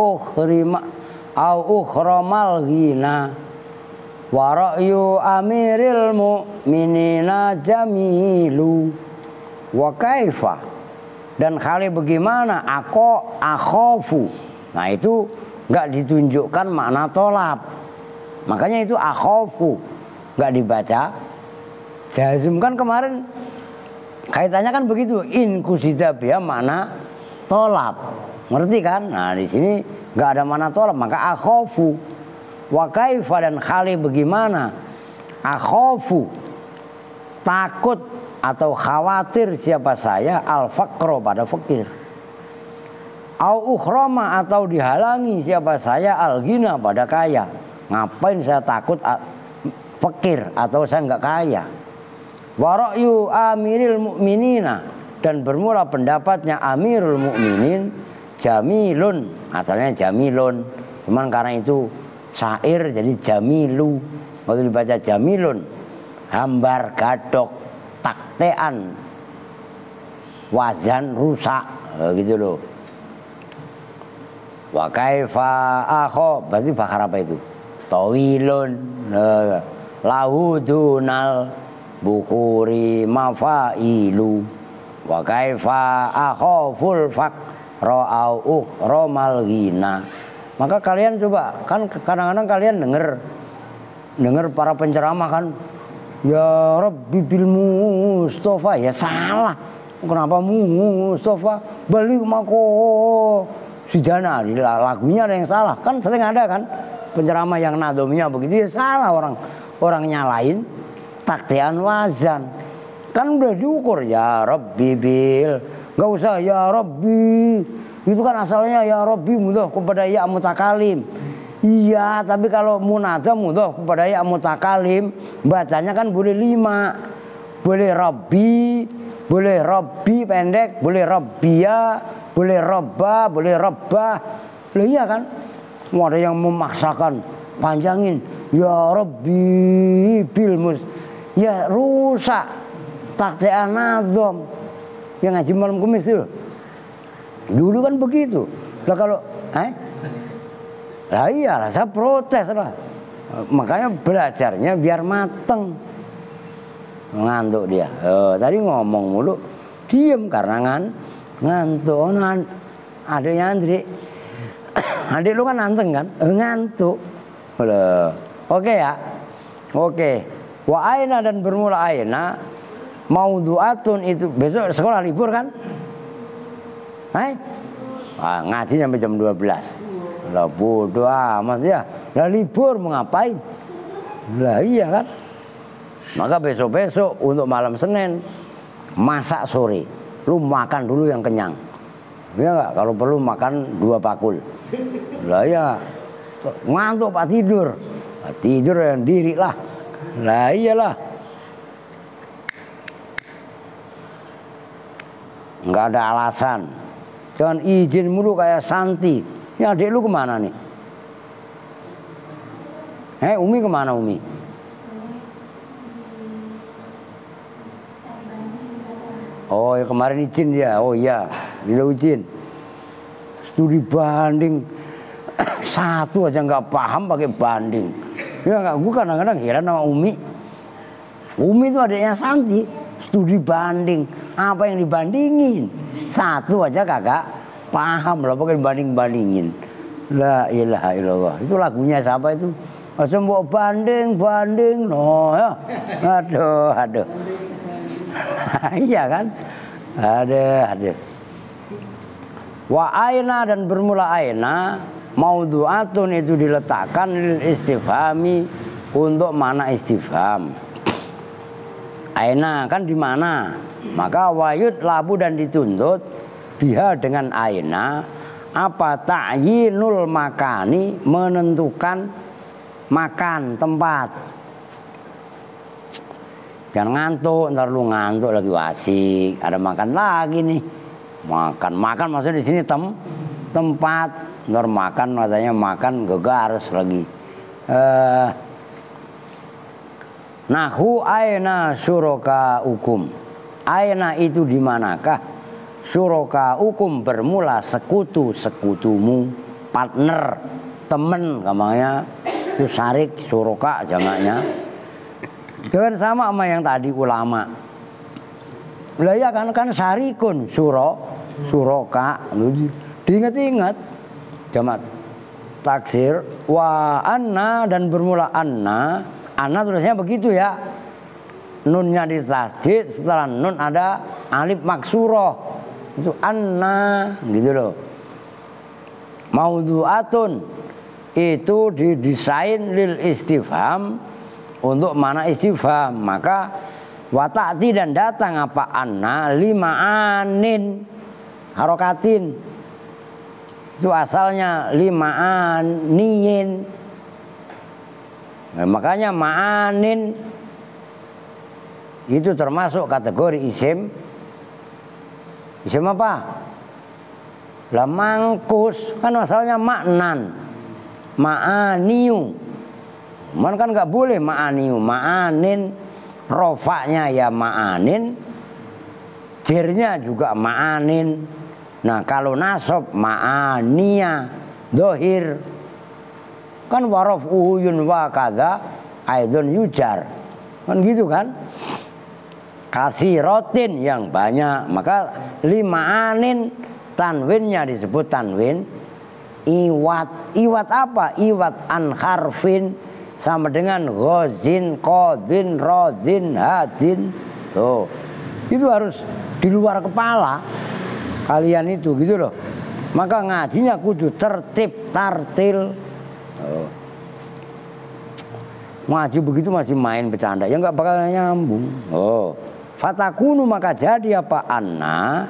ukhramal ghina. Wa ra'yu amiril mu'minina jamilu. Wa kaifa, dan kali bagaimana, akhafu. Nah itu enggak ditunjukkan makna tolab. Makanya itu akhafu, enggak dibaca jazm. Kan kemarin kaitannya kan begitu, in kusida biya makna tolab. Ngerti kan? Nah di sini enggak ada makna tolab, maka akhafu. Wa kaifa, dan kali bagaimana, akhafu takut atau khawatir siapa saya, al faqro pada fakir. Au ukhrama atau dihalangi siapa saya al-ghina pada kaya. Ngapain saya takut fakir atau saya enggak kaya. Wa ra'yu amiril mu'minina dan bermula pendapatnya Amirul Mukminin jamilun, asalnya jamilun. Cuman karena itu syair jadi jamilu. Waktu dibaca jamilun, hambar gadok, taktean, wazan rusak gitu loh. Wa kaifa akho berarti bakar apa itu? Tawilun lahu dunal bukhuri mafailu wa kaifa akhaful faqra au ukhramal ghina. Maka kalian coba, kan kadang-kadang kalian dengar para penceramah kan, ya Rabbi bil Mustafa, ya salah. Kenapa Mustafa balik mako sujana, lagunya ada yang salah. Kan sering ada kan penceramah yang nadomnya begitu, ya salah, orang nyalain taktian wazan. Kan udah diukur ya Rabbi bil, nggak usah ya Rabbi, itu kan asalnya ya Rabbi mudhof kepada ya mutakalim. Iya, tapi kalau munada mudhof kepada ya mutakalim, bacanya kan boleh 5. Boleh Rabbi pendek, boleh Rabbia, boleh Robba, boleh Robbah. Loh iya kan? Mau ada yang memaksakan panjangin ya Rabbi bil mus, ya rusak taktian nazom yang ngaji malam Kamis itu. Dulu kan begitu. Lah kalau lah iyalah saya protes lah. Makanya belajarnya biar mateng. Ngantuk dia. Tadi ngomong mulu, diem karena ngantuk. Adiknya Andri, adik lu kan anteng kan? Ngantuk. Oke ya. Oke. Wa aina dan bermula aina maudhu'atun itu besok sekolah libur kan? Ngaji sampai jam 12. Lah bodoh amat ya. Lah libur mau ngapain? Lah iya kan? Maka besok-besok untuk malam Senin masak sore. Lu makan dulu yang kenyang. Ya enggak? Kalau perlu makan 2 bakul. Lah ya. Ngantuk Pak tidur. Tidur yang diri lah. Lah iyalah. Enggak ada alasan. Jangan izin mulu kayak Santi. Ini adik lu kemana nih? Umi kemana Umi? Oh ya kemarin izin dia. Oh iya, dia izin. Studi banding. Satu aja nggak paham pakai banding. Ya nggak, gue kadang-kadang heran sama Umi. Umi itu adiknya Santi. Studi banding. Apa yang dibandingin? Satu aja kagak paham lah pakai banding-bandingin. La ilaha illallah. Itu lagunya siapa itu? Semua banding no ya. Aduh. Iya kan? Ada. Wa aina dan bermula aina maudhu'atun itu diletakkan lil istifhami untuk mana istifham. Aina kan di mana? Maka wayud labu dan dituntut biha dengan aina apa ta'yinul makani menentukan makan tempat. Jangan ngantuk, ntar lu ngantuk lagi wasik, ada makan lagi nih. Makan maksudnya di sini tempat, ntar makan katanya makan gegares lagi. Nahu aina syuraka ukum. Aina itu di manakah? Syuraka ukum bermula sekutumu, partner, temen namanya. Itu syarik syuraka jamaknya. Jangan sama yang tadi ulama. Lah ya kan syarikun suraka. Diingat-ingat jamak taksir wa anna dan bermula anna tulisnya begitu ya. Nunnya ditasdid, setelah nun ada alif maksuroh. Itu anna gitu loh. Maudhu'atun itu didesain lil istifham untuk mana istifham. Maka wata'ti dan datang apa anna 5 anin harokatin Itu asalnya lima'aniyin. Nah, makanya ma'anin itu termasuk kategori isim. Isim apa? Lah mangkus kan asalnya maknan. Ma'aniyu. Man kan nggak boleh ma'aniyu. Ma'anin rofaknya ya ma'anin, jirnya juga ma'anin. Nah kalau nasab ma'aniya dohir kan warof uyun wa kada aidun yujar kan gitu kan. Kasirotin yang banyak, maka lima'anin tanwinnya disebut tanwin iwat. Iwat apa? Iwat an harfin sama dengan ghazin, qadin, rodin, hadin. Tuh itu harus di luar kepala kalian itu gitu loh. Maka ngajinya kudu tertib, tartil. Ngaji begitu masih main bercanda ya nggak bakal nyambung. Fatakunu maka jadi apa? Anna.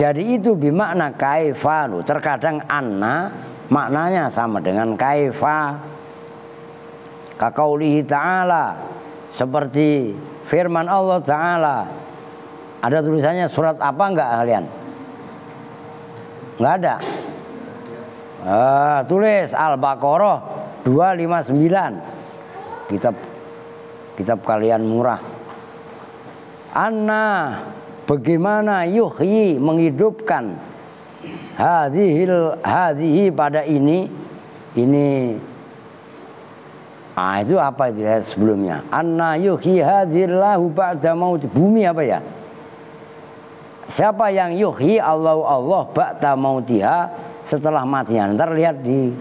Jadi itu bimakna kaifa. Terkadang anna maknanya sama dengan kaifa. Kaqaulihi ta'ala, seperti firman Allah Ta'ala. Ada tulisannya surat apa enggak kalian? Enggak ada. Tulis Al-Baqarah 259. Kitab kalian murah. Anna, bagaimana yuhyi menghidupkan hadhihi pada ini itu apa itu ya sebelumnya? Anna yuhyi hadhillahu ba'da maut. Bumi apa ya? Siapa yang yuhyi? Allah ba'da mautiha, setelah matinya. Ntar lihat di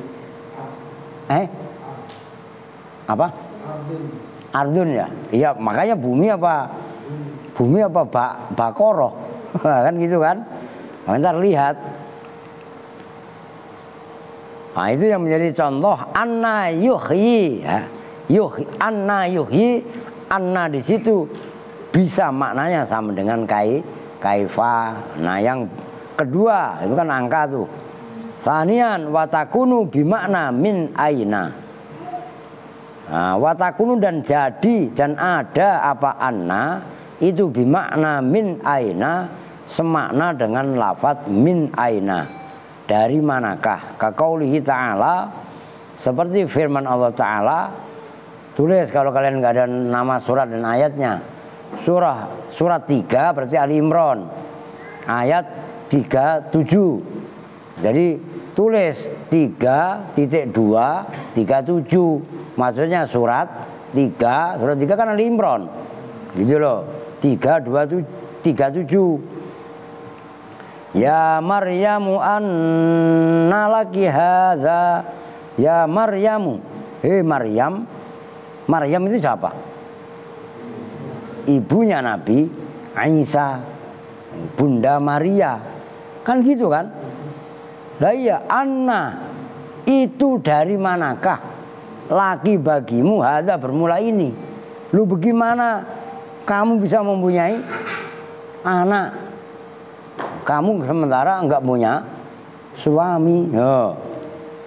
apa? Ardun ya. Iya, makanya bumi apa? Bumi apa Baqarah. Kan gitu kan? Ntar lihat. Nah, itu yang menjadi contoh anna yuhyi ya. Anna yuhyi, anna di situ bisa maknanya sama dengan kaifa. Nah, yang kedua itu kan angka tuh. Tsanian watakunu bimakna min aina. Nah, watakunu dan jadi dan ada apa anna itu bimakna min aina, semakna dengan lafadz min aina. Dari manakah? Kaqaulihi ta'ala, seperti firman Allah Ta'ala. Tulis kalau kalian nggak ada nama surat dan ayatnya. Surat 3 berarti Ali Imran ayat 37. Jadi tulis 3.237. Maksudnya surat 3 kan Ali Imran. Gitu loh. 3:27. Ya Maryamu anna laki hadza. Ya Maryamu. Hei Maryam. Maryam itu siapa? Ibunya Nabi Isa, Bunda Maria. Kan gitu kan? Lah iya, anna itu dari manakah laki bagimu hadza bermula ini? Lu bagaimana kamu bisa mempunyai anak? Kamu sementara enggak punya suami.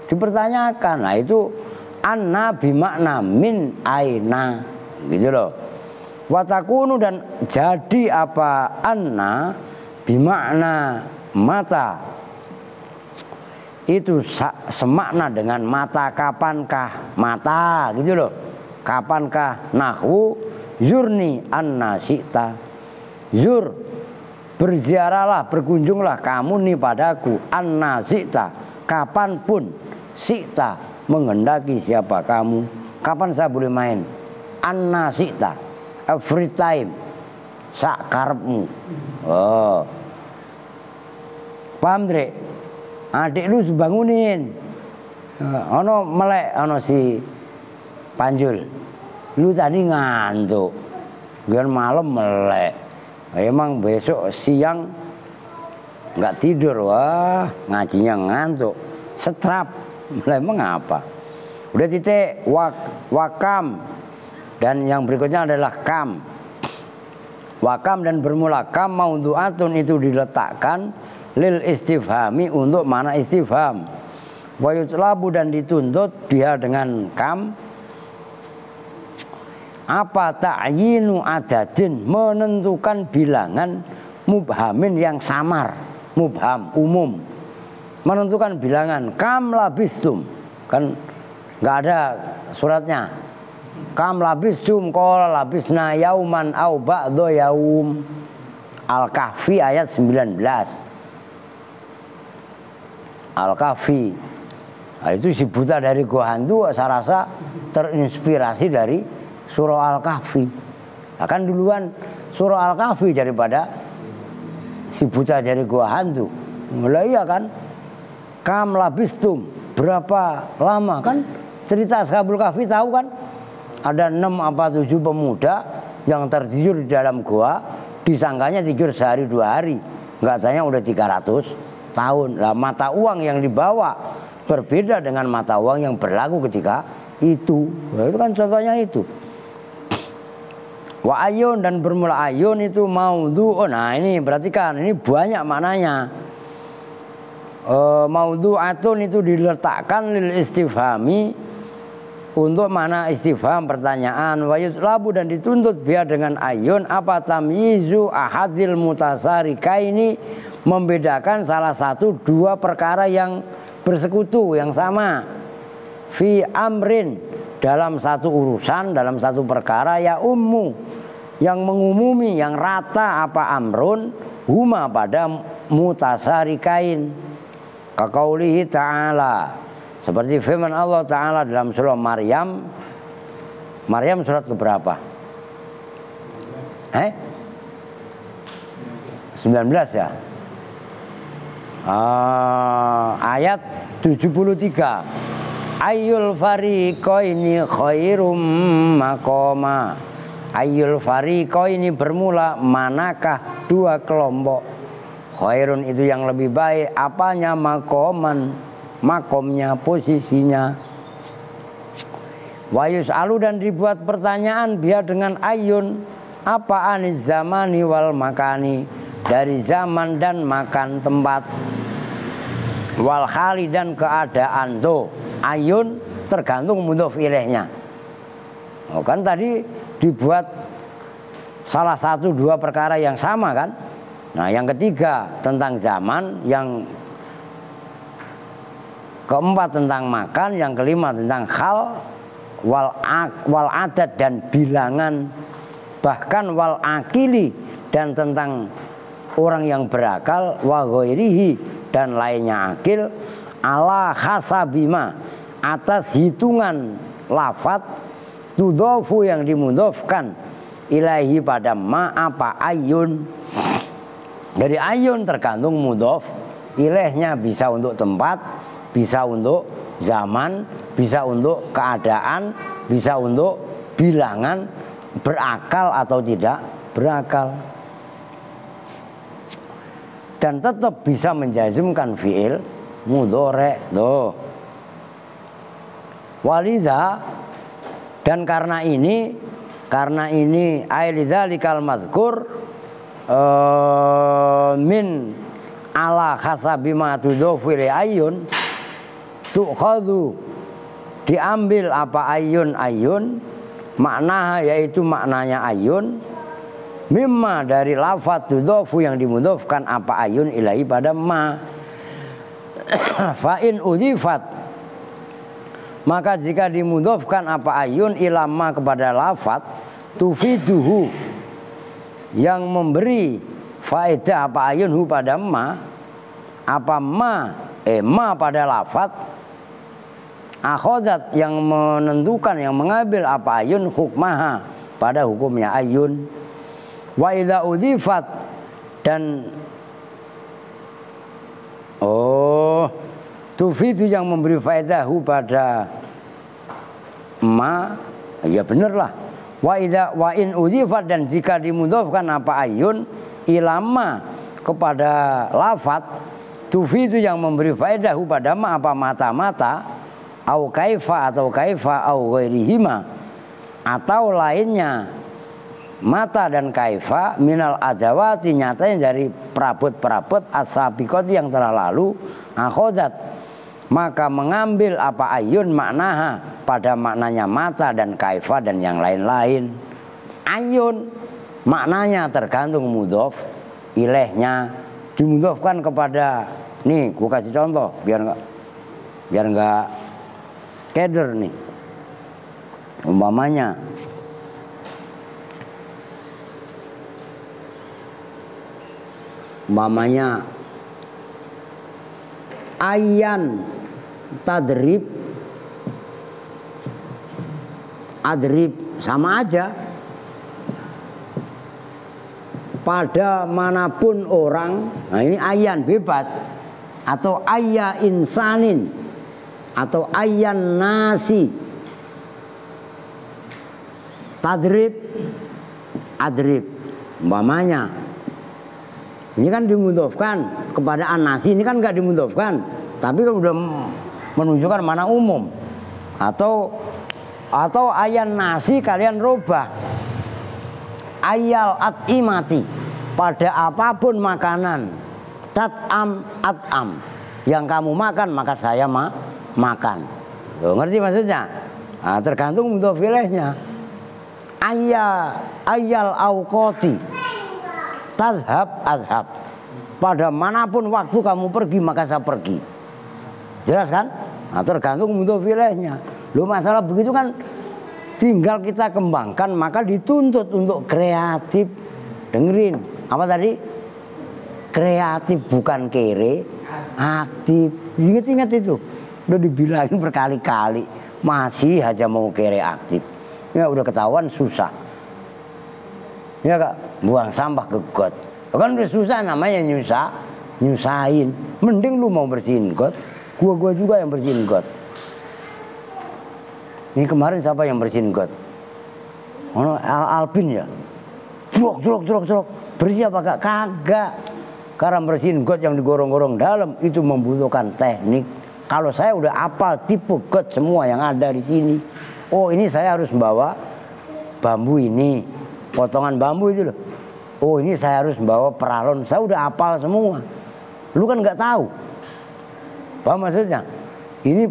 Dipertanyakan. Nah itu anna bimakna min aina. Gitu loh. Watakunu dan jadi apa anna bimakna mata. Itu semakna dengan mata. Kapankah mata gitu loh. Kapankah nahwu zurni anna syi'ta. Zur, berziarahlah, berkunjunglah kamu nih padaku anna syi'ta, kapanpun syi'ta, menghendaki siapa kamu. Kapan saya boleh main? Anna syi'ta, every time, sak karepmu. Paham Dre? Adik lu bangunin. Ono melek, ono si Panjul. Lu tadi ngantuk. Biar malam melek. Emang besok siang nggak tidur, wah ngajinya ngantuk, setrap. Emang apa? Udah titik wakam dan yang berikutnya adalah kam. Wakam dan bermula kam maudhu'atun itu diletakkan lil istifhami untuk mana istifham. Wa yutlabu dan dituntut biha dengan kam apa ta'yinu adadin menentukan bilangan mubhamin yang samar, mubham umum, menentukan bilangan. Kam labistum kan nggak ada suratnya. Kam labistum qala labisna yauman au ba'dha yaum. Al-Kahfi ayat 19. Al-Kahfi. Nah, itu si buta dari gua hantu saya rasa terinspirasi dari surah Al-Kahfi. Akan duluan surah Al-Kahfi daripada si buta dari gua hantu. Mulai ya kan? Kam labistum, berapa lama kan? Cerita Ashabul Kahfi tahu kan? Ada 6 apa 7 pemuda yang tertidur di dalam gua, disangkanya tidur sehari 2 hari. Enggak tanya udah 300 tahun. Lah mata uang yang dibawa berbeda dengan mata uang yang berlaku ketika itu. Nah, itu kan contohnya itu. Wa ayun dan bermula ayun itu maudhu. Nah ini perhatikan, ini banyak maknanya. Maudhu'atun itu diletakkan lil istifhami untuk mana istifham pertanyaan. Wa yutlabu dan dituntut biar dengan ayun apa tamyizu ahadil mutasarikaini, membedakan salah satu 2 perkara yang bersekutu yang sama. Fi amrin dalam satu urusan, dalam satu perkara ya ummu yang mengumumi, yang rata apa amrun huma pada mutasarikain. Kaqaulihi ta'ala, seperti firman Allah Ta'ala dalam surah Maryam. Maryam surat keberapa? 19 ya? Ayat 73. Ayyul fariqaini khairum maqama. Ayyul fariqaini bermula manakah 2 kelompok. Khairun itu yang lebih baik, apanya? Maqaman, makomnya, posisinya. Wa yus'alu dan dibuat pertanyaan biar dengan ayun apa aniz zamani wal makani, dari zaman dan makan tempat, wal hali dan keadaan. Tuh ayun tergantung mudhof ilaihnya. Oh, kan tadi dibuat salah satu 2 perkara yang sama kan. Nah yang ketiga tentang zaman, yang keempat tentang makan, yang kelima tentang hal, wal adat dan bilangan, bahkan wal akili dan tentang orang yang berakal, wa ghairihi dan lainnya akil, ala hasabima atas hitungan lafat, tudhofu yang dimudhofkan ilahi pada ma apa ayun. Dari ayun tergantung mudhof ilaihnya, bisa untuk tempat, bisa untuk zaman, bisa untuk keadaan, bisa untuk bilangan, berakal atau tidak berakal. Dan tetap bisa menjazmkan fi'il mudhari'. Tuh. Walidha dan karena ini ailidzalikal madzkur min ala hasabi ma tudhofu li ayun tu'khadhu, diambil apa ayun makna yaitu maknanya ayun mimma dari lafaz tudhofu yang dimudhofkan apa ayun ilahi pada ma. Fa in udhifat, maka jika dimudhofkan apa ayun ilama kepada lafaz tufiduhu yang memberi faedah apa ayun hu pada ma, apa ma pada lafaz akhodat yang menentukan, yang mengambil apa ayun hukmaha pada hukumnya ayun. Wa idza udhifat dan tufidu yang memberi faedah hu pada ma, ya bener lah. Wa in udhifat dan jika dimudhofkan apa ayun ilama kepada lafaz tufidu yang memberi faedah pada ma apa mata-mata au kaifa atau kaifa au ghairihima atau lainnya mata dan kaifa minal adawati nyatanya dari perabot-perabot as-sabiqati yang telah lalu, akhodat maka mengambil apa ayun maknaha pada maknanya mata dan kaifa dan yang lain-lain. Ayun maknanya tergantung mudhof ilaihnya, dimudhofkan kepada, nih gua kasih contoh biar enggak keder nih. Umpamanya ayan tadrib, adrib sama aja. Pada manapun orang, nah ini ayan bebas, atau ayya insanin, atau ayan nasi. Tadrib, adrib. Umpamanya ini kan dimudhofkan kepada an-nasi, ini kan enggak dimudhofkan, tapi kan udah menunjukkan mana umum. Atau ayan nasi kalian robah. Ayal at'imati, pada apapun makanan. Tat'am at'am, yang kamu makan maka saya makan. Loh, ngerti maksudnya? Nah, tergantung mudhof ilaihnya. Ayal auqati, tadhab adhab, pada manapun waktu kamu pergi maka saya pergi. Jelas kan? Nah, tergantung mudhof ilaihnya. Loh, masalah begitu kan tinggal kita kembangkan, maka dituntut untuk kreatif. Dengerin, apa tadi? Kreatif bukan kere, aktif. Ingat-ingat itu. Udah dibilangin berkali-kali, masih aja mau kere aktif. Ya udah ketahuan susah. Ya Kak, buang sampah ke got. Kan udah susah namanya nyusahin. Mending lu mau bersihin got, gua juga yang bersihin got. Ini kemarin siapa yang bersihin got? Alpin ya? Jrok. Bersih apa Kak? Kagak. Karena bersihin got yang digorong-gorong dalam itu membutuhkan teknik. Kalau saya udah apal tipe got semua yang ada di sini. Oh, ini saya harus membawa bambu ini, potongan bambu itu loh. Oh, ini saya harus membawa peralon. Saya udah apal semua. Lu kan nggak tahu. Paham maksudnya? Ini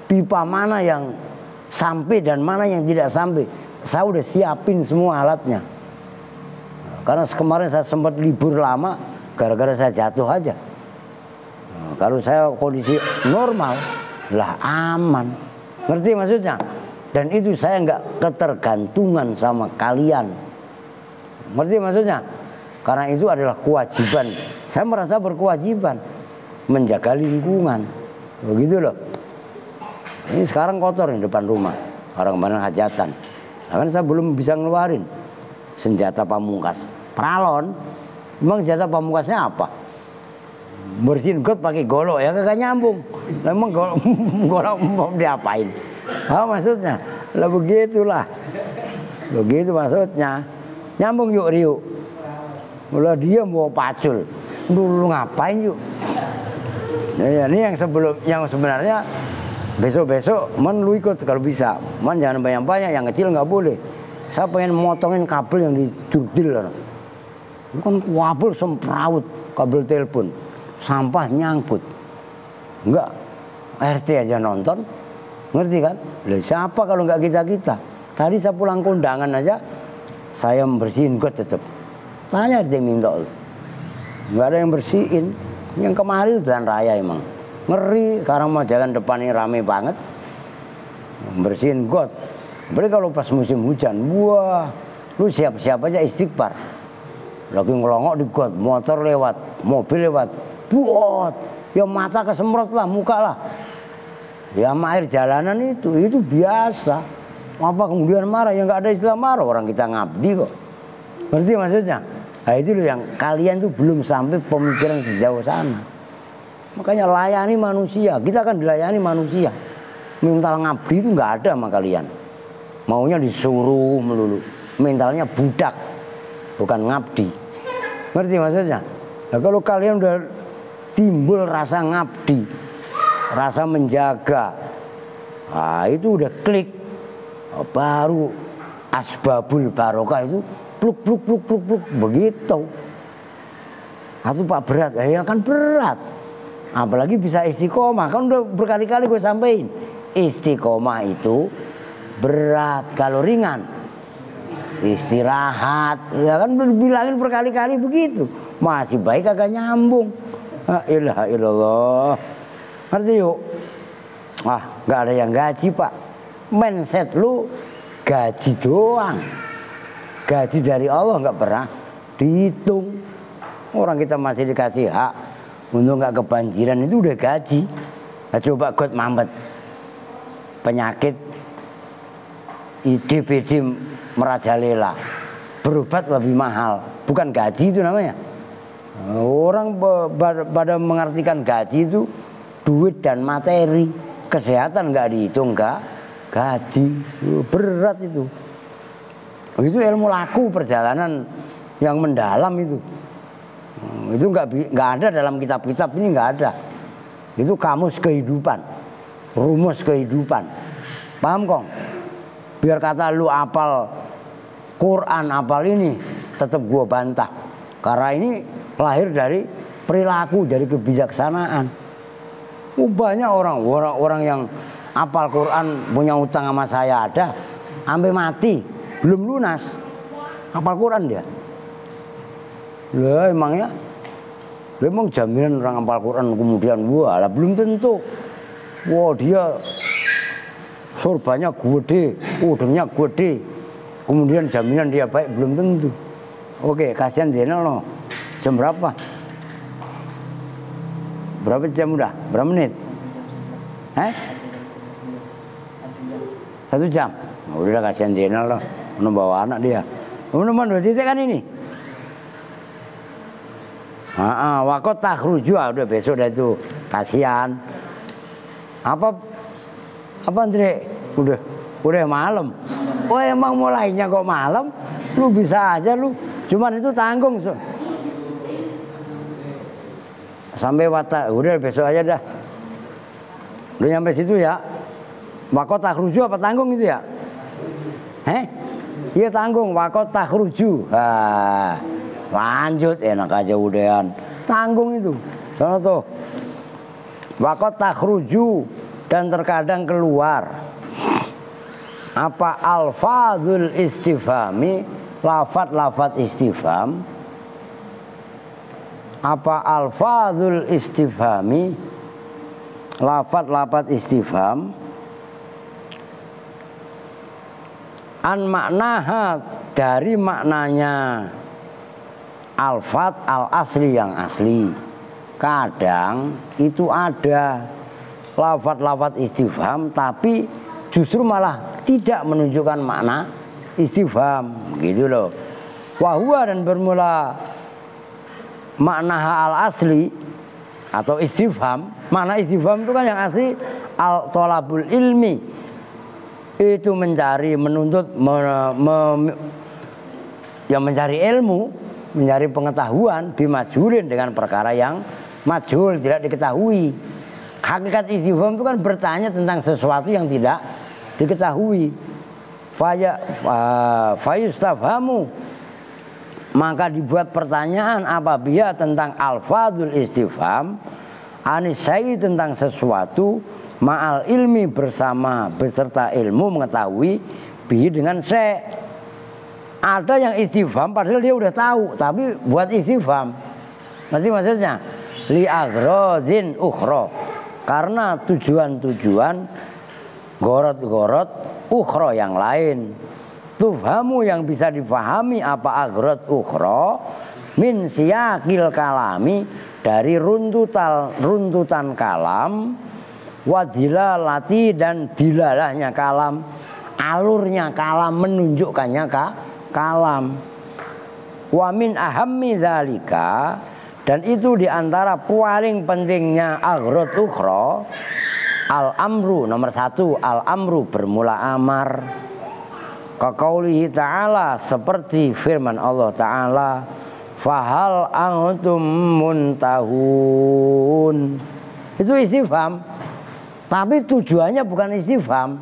pipa mana yang sampai dan mana yang tidak sampai, saya udah siapin semua alatnya. Karena kemarin saya sempat libur lama gara-gara saya jatuh aja. Kalau saya kondisi normal lah aman, ngerti maksudnya? Dan itu saya nggak ketergantungan sama kalian, ngerti maksudnya? Karena itu adalah kewajiban. Saya merasa berkewajiban menjaga lingkungan, begitu loh. Ini sekarang kotor di depan rumah, orang-orang hajatan. Nah, kan saya belum bisa ngeluarin senjata pamungkas. Peralon, memang senjata pamungkasnya apa? Bersihin got pakai golok ya, kagak nyambung. Memang golok mau diapain? Maksudnya, lah begitulah. Begitu maksudnya. Nyambung yuk Rio. Mulai dia mau pacul. Lu ngapain yuk? Nah, ini yang sebenarnya besok-besok man lu ikut kalau bisa. Man jangan banyak-banyak, yang kecil nggak boleh. Saya pengen motongin kabel yang di jurdil. Itu kan kabel sempraut, kabel telepon. Sampah nyangkut. Enggak, RT aja nonton. Ngerti kan? Lah siapa kalau nggak kita-kita? Tadi saya pulang kondangan aja, saya membersihin got tetap. Tanya RT minta. Nggak ada yang bersihin. Yang kemarin jalan raya emang. Ngeri, sekarang mau jalan depan ini rame banget. Bersihin got. Berarti kalau pas musim hujan, wah, lu siap-siap aja istighfar. Lagi ngelongok di got, motor lewat, mobil lewat, buot, ya mata kesemprot lah, muka lah. Ya sama air jalanan itu biasa. Apa kemudian marah? Ya nggak ada istilah marah, orang kita ngabdi kok. Ngerti maksudnya? Nah itu loh yang kalian tuh belum sampai pemikiran sejauh sana. Makanya layani manusia, kita akan dilayani manusia. Mental ngabdi itu nggak ada sama kalian. Maunya disuruh melulu. Mentalnya budak, bukan ngabdi. Ngerti maksudnya? Nah kalau kalian udah timbul rasa ngabdi, rasa menjaga, nah itu udah klik, baru asbabul barokah itu pluk pluk pluk pluk pluk begitu. Atau Pak berat, ya kan berat. Apalagi bisa istiqomah, kan udah berkali-kali gue sampein. Istiqomah itu berat, kalau ringan istirahat, ya kan udah bilangin berkali-kali begitu. Masih baik agak nyambung. La ilaha illallah. Ngerti yuk? Wah, nggak ada yang gaji Pak. Mindset lu gaji doang. Gaji dari Allah nggak pernah dihitung. Orang kita masih dikasih hak untuk nggak kebanjiran itu udah gaji. Nah, coba God mampet penyakit DBD merajalela, berobat lebih mahal, bukan gaji itu namanya. Orang pada mengartikan gaji itu duit dan materi, kesehatan nggak dihitung, nggak gaji, berat itu. Itu ilmu laku perjalanan yang mendalam itu. Itu nggak ada dalam kitab-kitab ini, nggak ada. Itu kamus kehidupan, rumus kehidupan. Paham kong? Biar kata lu apal Quran, apal ini, tetap gua bantah. Karena ini lahir dari perilaku, dari kebijaksanaan. Banyak orang yang apal Quran punya utang sama saya ada, sampai mati belum lunas. Apal Quran dia. Lah emangnya, emang jaminan orang hafal Quran kemudian wah lah belum tentu. Wah dia surbannya gede, udengnya gede, kemudian jaminan dia baik belum tentu. Oke, kasihan Zainal loh. Jam berapa? Berapa jam udah? Berapa menit? 1 jam. Udah kasihan Zainal loh. Mau bawa anak dia. Teman-teman udah titik kan ini? Wakot takhruju, udah besok dah itu. Kasihan. Apa Andre? Udah malam. Oh emang mulainya kok malam? Lu bisa aja lu. Cuman itu tanggung. Sampai watak, udah besok aja dah. Udah nyampe situ ya. Wakot takhruju apa tanggung itu ya? Iya tanggung, wakot takhruju. Lanjut enak aja udahan. Tanggung itu. Soalnya tuh. Wakot takhruju dan terkadang keluar. Apa alfadzul istifhami, lafat-lafat istifham. Apa alfadzul istifhami, lafat-lafat istifham. An maknaha, dari maknanya alfat al asli yang asli. Kadang itu ada lafat-lafat istifham tapi justru malah tidak menunjukkan makna istifham gitu loh. Wahwa dan bermula makna al asli atau istifham. Makna istifham itu kan yang asli al tolabul ilmi, itu mencari, menuntut, yang mencari ilmu, mencari pengetahuan, bimajhulin dengan perkara yang majhul, tidak diketahui. Hakikat istifham itu kan bertanya tentang sesuatu yang tidak diketahui. Fayustafhamu, maka dibuat pertanyaan apabila tentang alfadzul istifham anisai, tentang sesuatu, ma'al ilmi, beserta ilmu, mengetahui, bihi dengan se. Ada yang istifham padahal dia udah tahu, tapi buat istifham. Nanti maksudnya li agrodin ukhro, karena tujuan-tujuan gorot-gorot ukhro yang lain. Tufhamu, yang bisa difahami apa agrod ukhro, min siyakil kalami, dari runtutan kalam, wadilalati, dan dilalahnya kalam, alurnya kalam, menunjukkannya kalam. Wa min ahammi dzalika, dan itu diantara paling pentingnya agrod ukhro, al amru, nomor 1 al amru, bermula amar. Kaqaulihi ta'ala, seperti firman Allah ta'ala, fahal antum muntahun. Itu istifham, tapi tujuannya bukan istifham.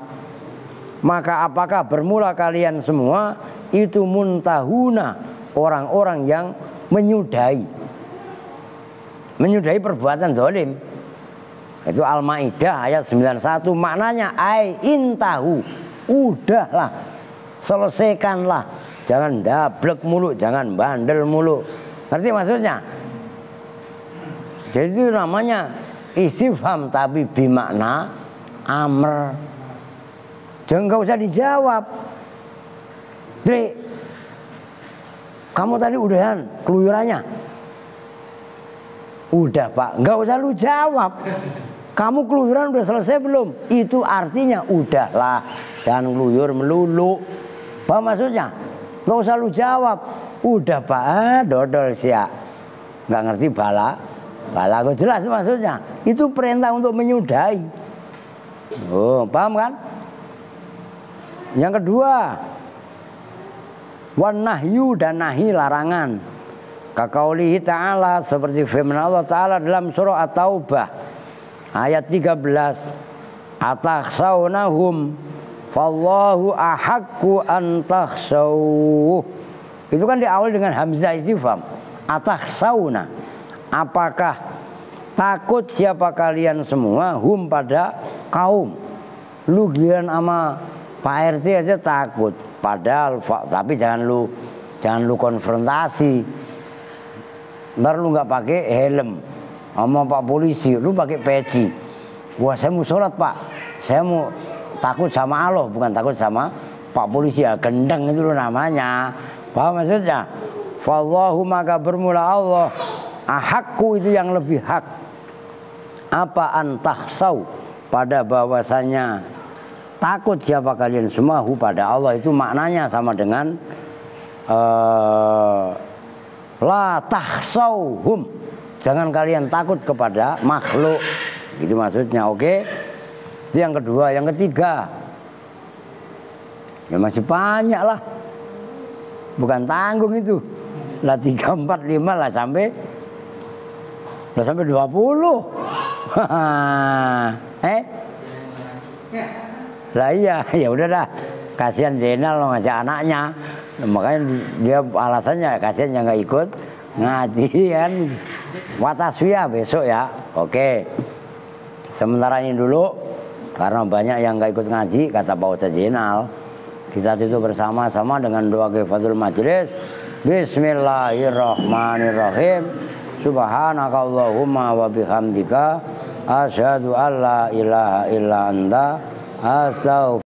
maka apakah bermula kalian semua itu muntahuna, orang-orang yang menyudahi perbuatan zalim. Itu Al-Maidah ayat 91. Maknanya ai intahu, udahlah, selesaikanlah, jangan dablek mulu, jangan bandel mulu. Ngerti maksudnya? Jadi itu namanya istifham tapi bimakna amr. Jangan, nggak usah dijawab. Dek, kamu tadi udahan keluyurannya? Udah Pak, nggak usah lu jawab. Kamu keluyuran udah selesai belum? Itu artinya udahlah, jangan keluyur melulu. Apa maksudnya? Nggak usah lu jawab. Udah Pak, dodol siak. Nggak ngerti bala kok jelas maksudnya. Itu perintah untuk menyudahi. Oh, paham kan? Yang kedua, wan nahyu, dan nahi, larangan. Kaqaulihi ta'ala, seperti firman Allah Ta'ala dalam surah At-Taubah ayat 13. Atakhsawnahum fallahu ahaqqu an takhsawuh. Itu kan diawali dengan hamzah istifham. Atakhsawna, apakah takut siapa kalian semua, hum, pada kaum. Lu giliran sama Pak RT aja takut, padahal tapi jangan lu konfrontasi. Ntar lu nggak pakai helm sama Pak polisi, lu pakai peci. Wah, saya mau sholat Pak, saya mau takut sama Allah, bukan takut sama Pak polisi. Ya gendeng itu lo namanya. Paham maksudnya? Fallahu, maka bermula Allah, ahakku, itu yang lebih hak. Apa antahsau, pada bahwasanya takut siapa kalian semua pada Allah. Itu maknanya sama dengan la tahsauhum, jangan kalian takut kepada makhluk. Itu maksudnya. Oke, itu yang kedua. Yang ketiga, ya masih banyak lah, bukan tanggung itu lah. 3, 4, 5 lah sampai 20. Lah iya, ya udah dah, kasihan Zainal lo ngajak anaknya. Makanya dia alasannya kasihan yang nggak ikut ngaji kan. Wataswiyah besok ya. Oke, sementara ini dulu karena banyak yang nggak ikut ngaji, kata Pak Ustadz Zainal. Kita tutup bersama-sama dengan doa kifatul majlis. Bismillahirrahmanirrahim. Subhanakallahumma wa bihamdika asyhadu an la ilaha illa anta astaghfiruka